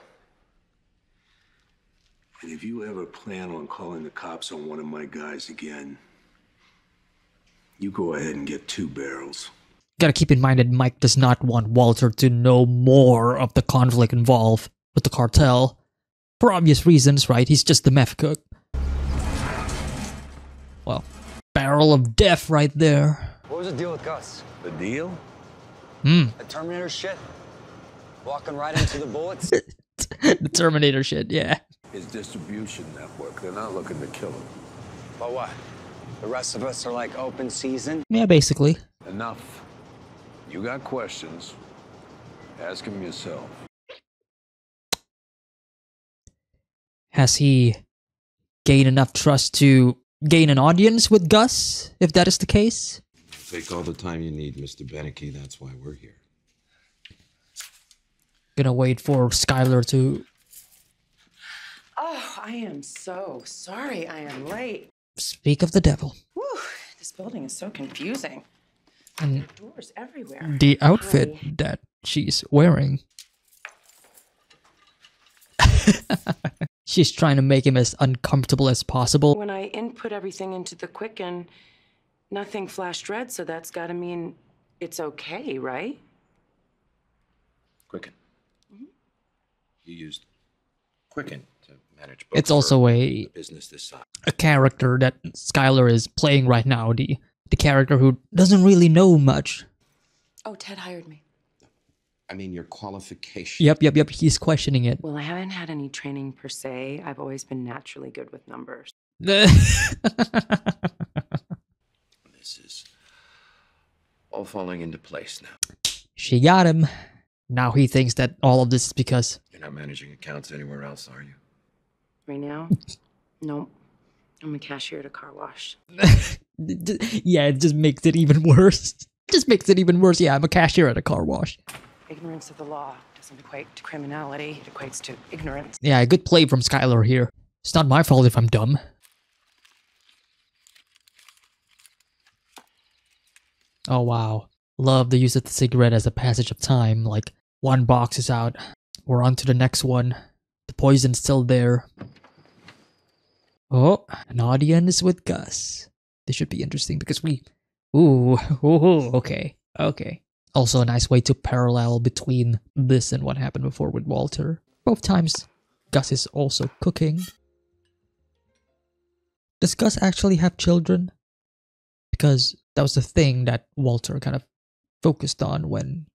And if you ever plan on calling the cops on one of my guys again, you go ahead and get 2 barrels. Gotta keep in mind that Mike does not want Walter to know more of the conflict involved with the cartel. For obvious reasons, right? He's just the meth cook. Well, barrel of death right there. What was the deal with Gus? The deal? The Terminator shit? Walking right into the bullets? The Terminator shit, yeah. His distribution network. They're not looking to kill him. But what? The rest of us are like open season? Yeah, basically. Enough. You got questions. Ask him yourself. Has he gained enough trust to gain an audience with Gus, if that is the case? Take all the time you need, Mr. Beneke. That's why we're here. Gonna wait for Skylar to... Oh, I am so sorry I am late. Speak of the devil. Whew, this building is so confusing. And Doors everywhere. the outfit that she's wearing. She's trying to make him as uncomfortable as possible. When I input everything into the Quicken, nothing flashed red, so that's gotta mean it's okay, right? Quicken. You used Quicken to manage books. It's also for a business this size. a character that Skylar is playing right now. The character who doesn't really know much. Oh, Ted hired me. I mean, your qualification. Yep. He's questioning it. Well, I haven't had any training per se. I've always been naturally good with numbers. This is all falling into place now. She got him. Now he thinks that all of this is because... You're not managing accounts anywhere else, are you? Right now? Nope. I'm a cashier at a car wash. Yeah, it just makes it even worse. Just makes it even worse. Yeah, I'm a cashier at a car wash. Ignorance of the law doesn't equate to criminality. It equates to ignorance. Yeah, good play from Skylar here. It's not my fault if I'm dumb. Oh, wow. Love the use of the cigarette as a passage of time. Like, one box is out. We're on to the next one. The poison's still there. Oh, an audience with Gus. This should be interesting because we... Ooh, okay. Okay. Also a nice way to parallel between this and what happened before with Walter. Both times, Gus is also cooking. Does Gus actually have children? Because that was the thing that Walter kind of focused on when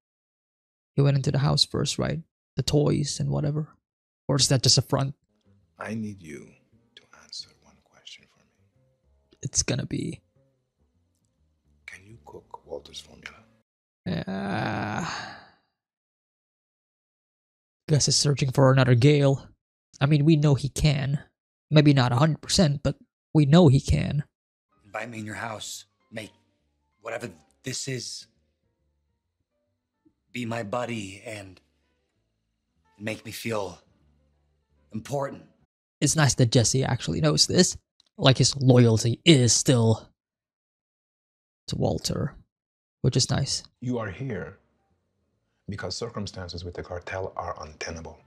he went into the house first, right? The toys and whatever. Or is that just a front? I need you to answer one question for me. It's gonna be... Can you cook Walter's formula? Gus is searching for another Gale. I mean, we know he can. Maybe not 100%, but we know he can. Invite me in your house. Make whatever this is. Be my buddy and make me feel important. It's nice that Jesse actually knows this. Like his loyalty is still to Walter, which is nice. You are here because circumstances with the cartel are untenable,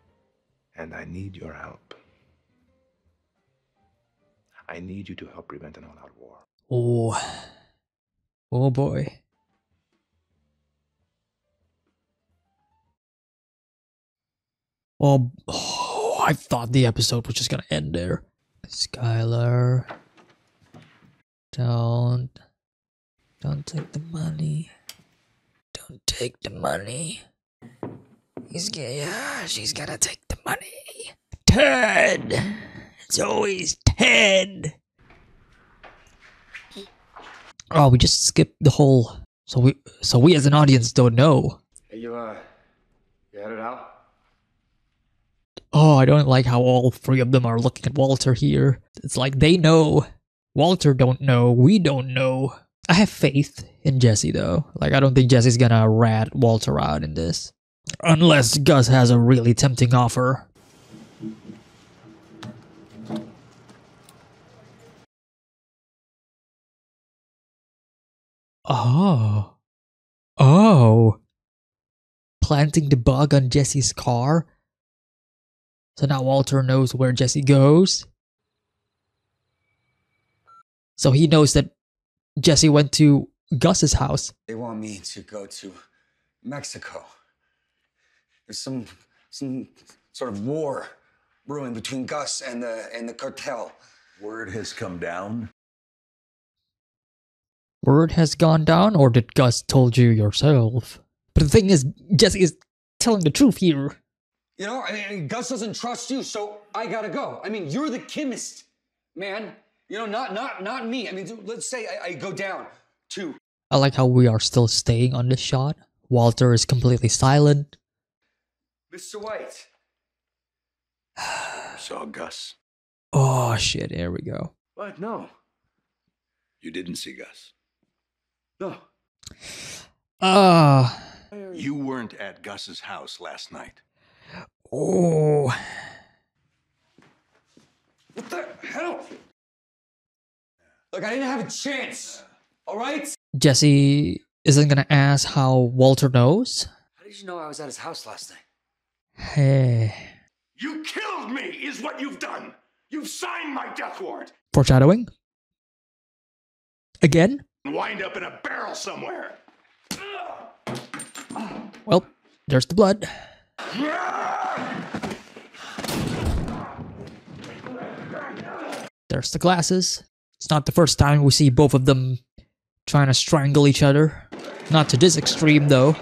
and I need your help. I need you to help prevent an all-out war. Oh. Oh boy. Oh, I thought the episode was just gonna end there. Skylar. Don't take the money. Don't take the money. She's gonna take the money. Ted! It's always Ted! Oh, we just skipped the whole... So we as an audience don't know. Hey, you headed out? Oh, I don't like how all three of them are looking at Walter here. It's like they know. Walter don't know. We don't know. I have faith in Jesse, though. Like, I don't think Jesse's gonna rat Walter out in this. Unless Gus has a really tempting offer. Oh. Oh. Planting the bug on Jesse's car? So now Walter knows where Jesse goes. So he knows that Jesse went to Gus's house. They want me to go to Mexico. There's some sort of war brewing between Gus and the cartel. Word has come down. Word has gone down, or did Gus told you yourself? But the thing is, Jesse is telling the truth here. You know, I mean, Gus doesn't trust you, so I gotta go. I mean, you're the chemist, man. You know, not me. I mean, let's say I go down to... I like how we are still staying on this shot. Walter is completely silent. Mr. White. Saw Gus. Oh shit, here we go. What? No. You didn't see Gus. No. You weren't at Gus's house last night. Oh. What the hell? Look, I didn't have a chance. All right? Jesse isn't gonna ask how Walter knows. How did you know I was at his house last night? Hey. You killed me, is what you've done. You've signed my death warrant. Foreshadowing? Again? Wind up in a barrel somewhere. Well, there's the blood. There's the glasses. It's not the first time we see both of them trying to strangle each other. Not to this extreme, though.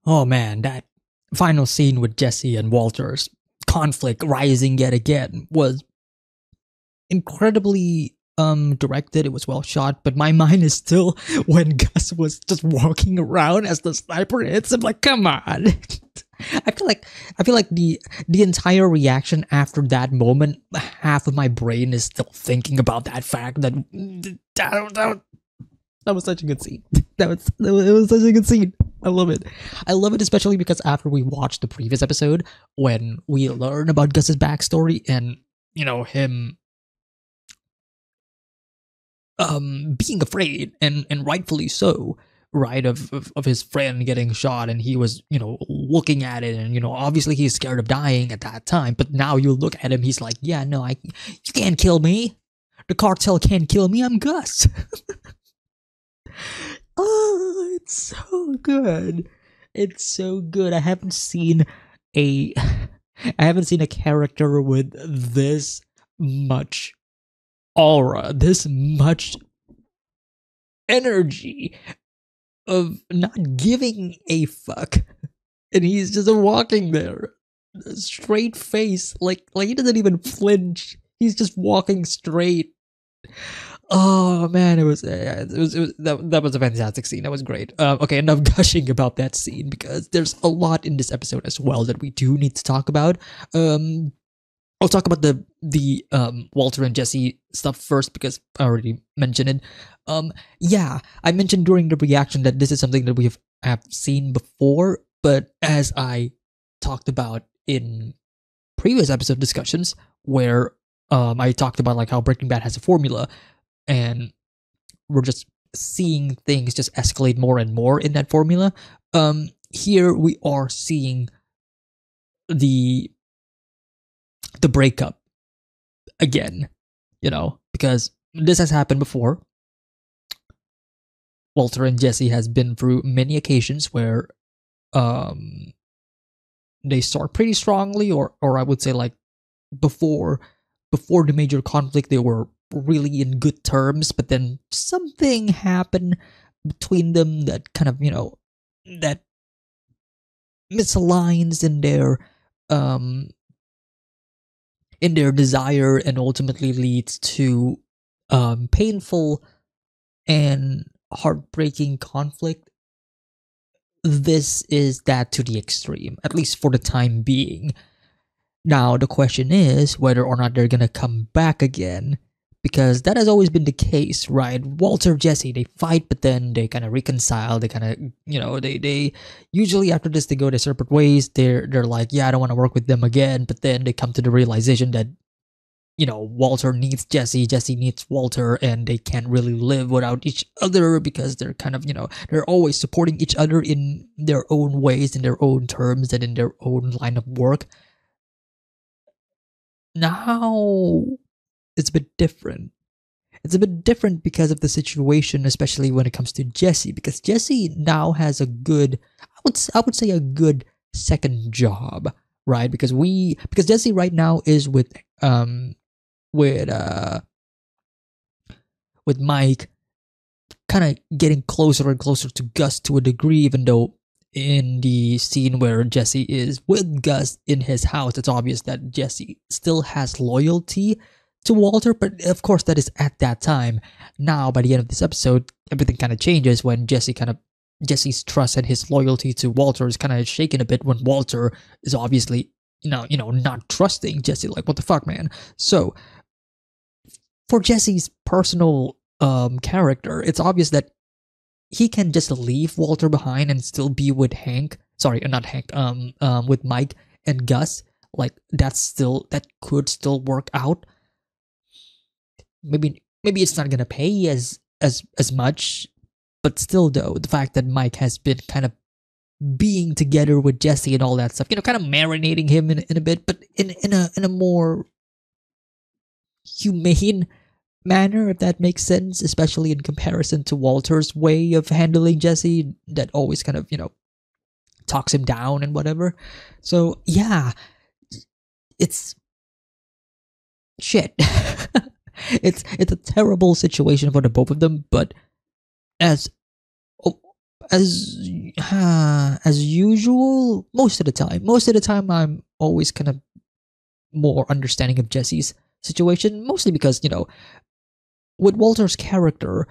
Oh man, that final scene with Jesse and Walter's conflict rising yet again was incredibly directed. It was well shot, but my mind is still when Gus was just walking around as the sniper hits him. Like, come on. I feel like the entire reaction after that moment, half of my brain is still thinking about that fact that was such a good scene. It was such a good scene. I love it. I love it especially because after we watched the previous episode, when we learn about Gus's backstory and, you know, him being afraid and rightfully so, right, of his friend getting shot, and he was, you know, looking at it, and, you know, obviously he's scared of dying at that time, but now you look at him, he's like, yeah, no, you can't kill me. The cartel can't kill me. I'm Gus. Oh, it's so good. It's so good. I haven't seen a character with this much aura, this much energy of not giving a fuck. And he's just walking there. Straight face. Like he doesn't even flinch. He's just walking straight. Oh man, that was a fantastic scene. That was great. Okay, enough gushing about that scene because there's a lot in this episode as well that we do need to talk about. I'll talk about the Walter and Jesse stuff first because I already mentioned it. Yeah, I mentioned during the reaction that this is something that we have seen before, but as I talked about in previous episode discussions where I talked about like how Breaking Bad has a formula, and we're just seeing things just escalate more and more in that formula. Here we are seeing the breakup again, you know, because this has happened before. Walter and Jesse has been through many occasions where they start pretty strongly, or I would say like before the major conflict they were really in good terms, but then something happened between them that kind of, you know, that misaligns in their desire and ultimately leads to painful and heartbreaking conflict. This is that to the extreme, at least for the time being. Now the question is whether or not they're gonna come back again, because that has always been the case, right? Walter, Jesse, they fight, but then they kind of reconcile. They kind of, you know, they usually after this they go their separate ways. They're like, yeah, I don't want to work with them again. But then they come to the realization that, you know, Walter needs Jesse, Jesse needs Walter, and they can't really live without each other because they're kind of, you know, they're always supporting each other in their own ways, in their own terms, and in their own line of work. Now it's a bit different. It's a bit different because of the situation, especially when it comes to Jesse, because Jesse now has a good, I would say a good second job, right? Because Jesse right now is with Mike, kind of getting closer and closer to Gus to a degree, even though in the scene where Jesse is with Gus in his house, it's obvious that Jesse still has loyalty to Walter, but of course that is at that time. Now, by the end of this episode, everything kind of changes when Jesse's trust and his loyalty to Walter is kind of shaken a bit when Walter is obviously, you know, not trusting Jesse. Like, what the fuck, man? So, for Jesse's personal character, it's obvious that he can just leave Walter behind and still be with with Mike and Gus. Like, that could still work out. Maybe it's not gonna pay as much, but still though, the fact that Mike has been kind of being together with Jesse and all that stuff, you know, kind of marinating him in a bit, but in a more humane manner, if that makes sense, especially in comparison to Walter's way of handling Jesse that always kind of, you know, talks him down and whatever. So yeah, it's shit. It's a terrible situation for the both of them, but as as usual, most of the time I'm always kind of more understanding of Jesse's situation, mostly because, you know, with Walter's character,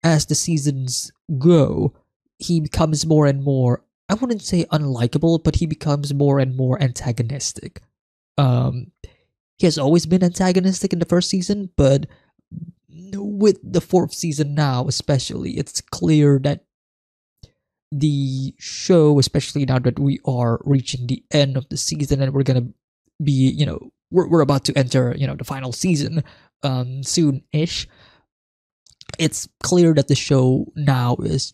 as the seasons go, he becomes more and more, I wouldn't say unlikable, but he becomes more and more antagonistic. He has always been antagonistic in the first season, but with the fourth season now especially, it's clear that the show, especially now that we are reaching the end of the season and we're gonna be, you know, we're about to enter, you know, the final season soon-ish, it's clear that the show now is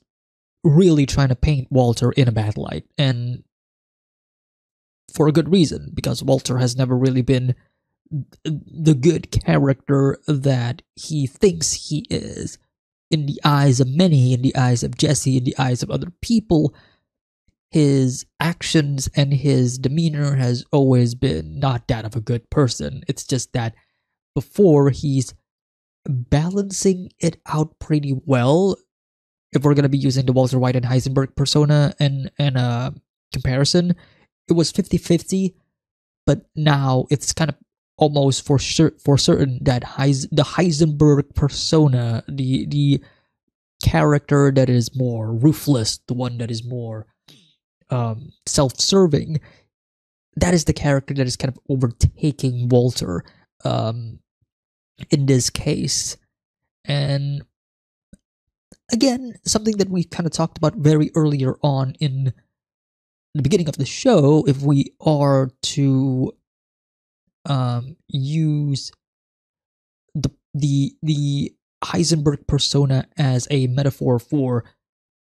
really trying to paint Walter in a bad light, and for a good reason, because Walter has never really been the good character that he thinks he is. In the eyes of many, in the eyes of Jesse, in the eyes of other people, his actions and his demeanor has always been not that of a good person. It's just that before, he's balancing it out pretty well. If we're going to be using the Walter White and Heisenberg persona and comparison, it was 50-50, but now it's kind of almost for certain that the Heisenberg persona, the character that is more ruthless, the one that is more self-serving, that is the character that is kind of overtaking Walter in this case. And again, something that we kind of talked about very earlier on in the beginning of the show, if we are to use the Heisenberg persona as a metaphor for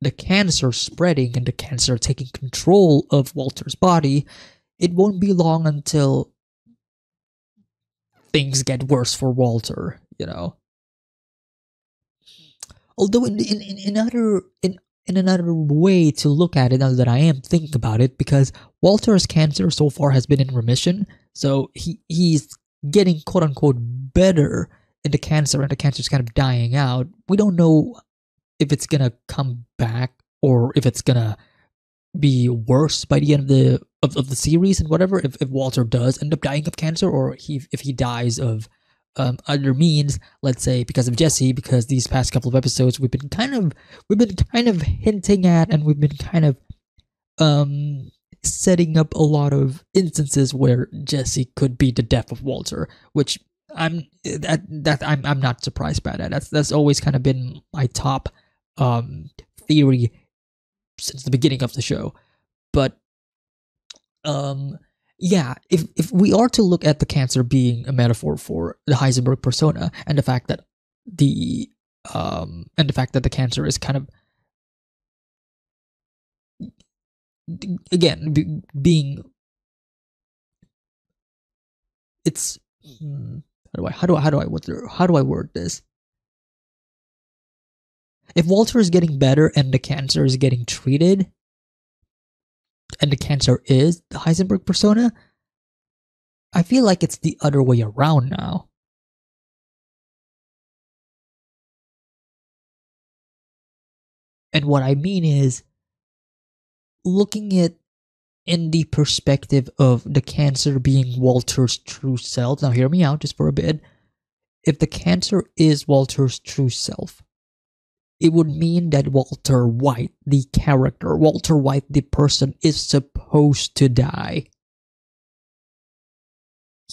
the cancer spreading and the cancer taking control of Walter's body, it won't be long until things get worse for Walter, you know. Although in another way to look at it, now that I am thinking about it, because Walter's cancer so far has been in remission, so he's getting quote unquote better in the cancer, and the cancer's kind of dying out. We don't know if it's gonna come back or if it's gonna be worse by the end of the series and whatever. If Walter does end up dying of cancer, or if he dies of other means, let's say because of Jesse, because these past couple of episodes we've been kind of hinting at, and we've been kind of setting up a lot of instances where Jesse could be the death of Walter, which I'm not surprised by that. That's always kind of been my top theory since the beginning of the show. But yeah, if we are to look at the cancer being a metaphor for the Heisenberg persona, and the fact that the cancer is kind of, again, being, it's how do I word this? If Walter is getting better and the cancer is getting treated, and the cancer is the Heisenberg persona, I feel like it's the other way around now. And what I mean is, looking at in the perspective of the cancer being Walter's true self. Now hear me out just for a bit. If the cancer is Walter's true self, it would mean that Walter White, the character, Walter White, the person, is supposed to die.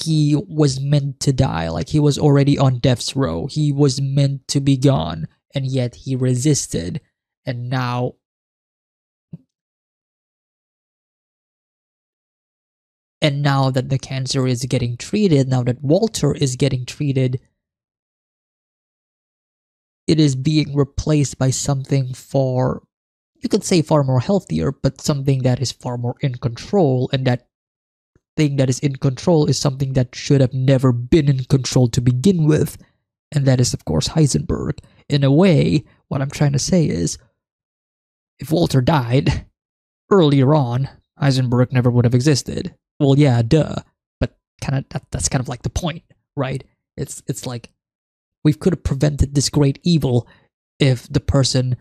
He was meant to die, like he was already on death's row. He was meant to be gone, and yet he resisted. And now that the cancer is getting treated, now that Walter is getting treated, it is being replaced by something far, you could say far more healthier, but something that is far more in control, and that thing that is in control is something that should have never been in control to begin with, and that is, of course, Heisenberg. In a way, what I'm trying to say is, if Walter died earlier on, Heisenberg never would have existed. Well, yeah, duh, but that's kind of like the point, right? It's like, we could have prevented this great evil if the person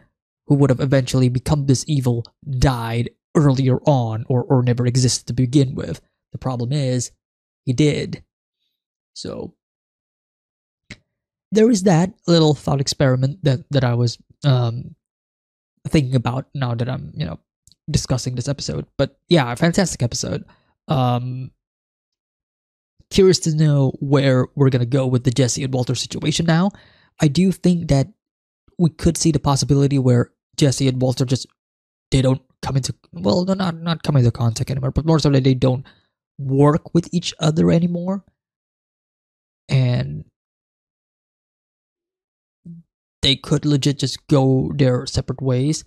who would have eventually become this evil died earlier on or never existed to begin with. The problem is, he did. So, there is that little thought experiment that I was thinking about now that I'm, discussing this episode. But yeah, a fantastic episode. Curious to know where we're gonna go with the Jesse and Walter situation now. I do think that we could see the possibility where Jesse and Walter they don't come into, well, they're not come into contact anymore, but more so that they don't work with each other anymore. And they could legit just go their separate ways.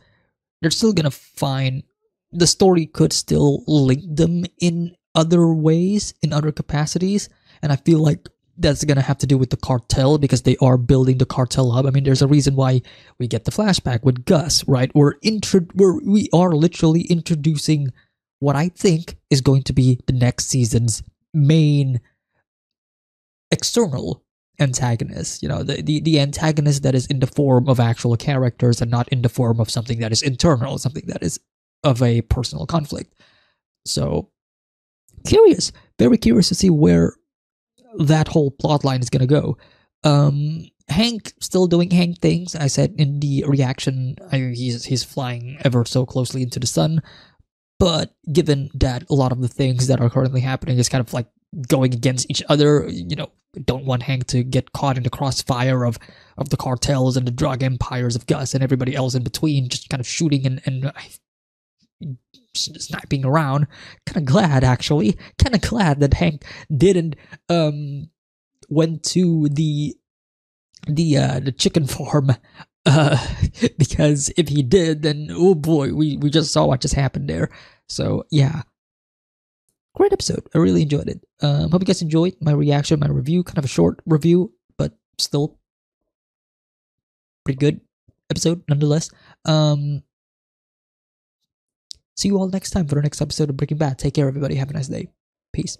They're still gonna find, the story could still link them in other ways, in other capacities, and I feel like that's gonna have to do with the cartel, because they are building the cartel hub. I mean, there's a reason why we get the flashback with Gus, right? We are literally introducing what I think is going to be the next season's main external antagonist. The antagonist that is in the form of actual characters and not in the form of something that is internal, something that is of a personal conflict. So, very curious to see where that whole plot line is gonna go. Hank still doing Hank things. I said in the reaction, he's flying ever so closely into the sun. But given that a lot of the things that are currently happening is kind of like going against each other, don't want Hank to get caught in the crossfire of the cartels and the drug empires of Gus and everybody else in between, just kind of shooting and sniping around. Kind of glad that Hank didn't went to the chicken farm, because if he did, then oh boy, we just saw what just happened there. So yeah, great episode. I really enjoyed it. Hope you guys enjoyed my reaction, my review. Kind of a short review, but still pretty good episode nonetheless. See you all next time for the next episode of Breaking Bad. Take care, everybody. Have a nice day. Peace.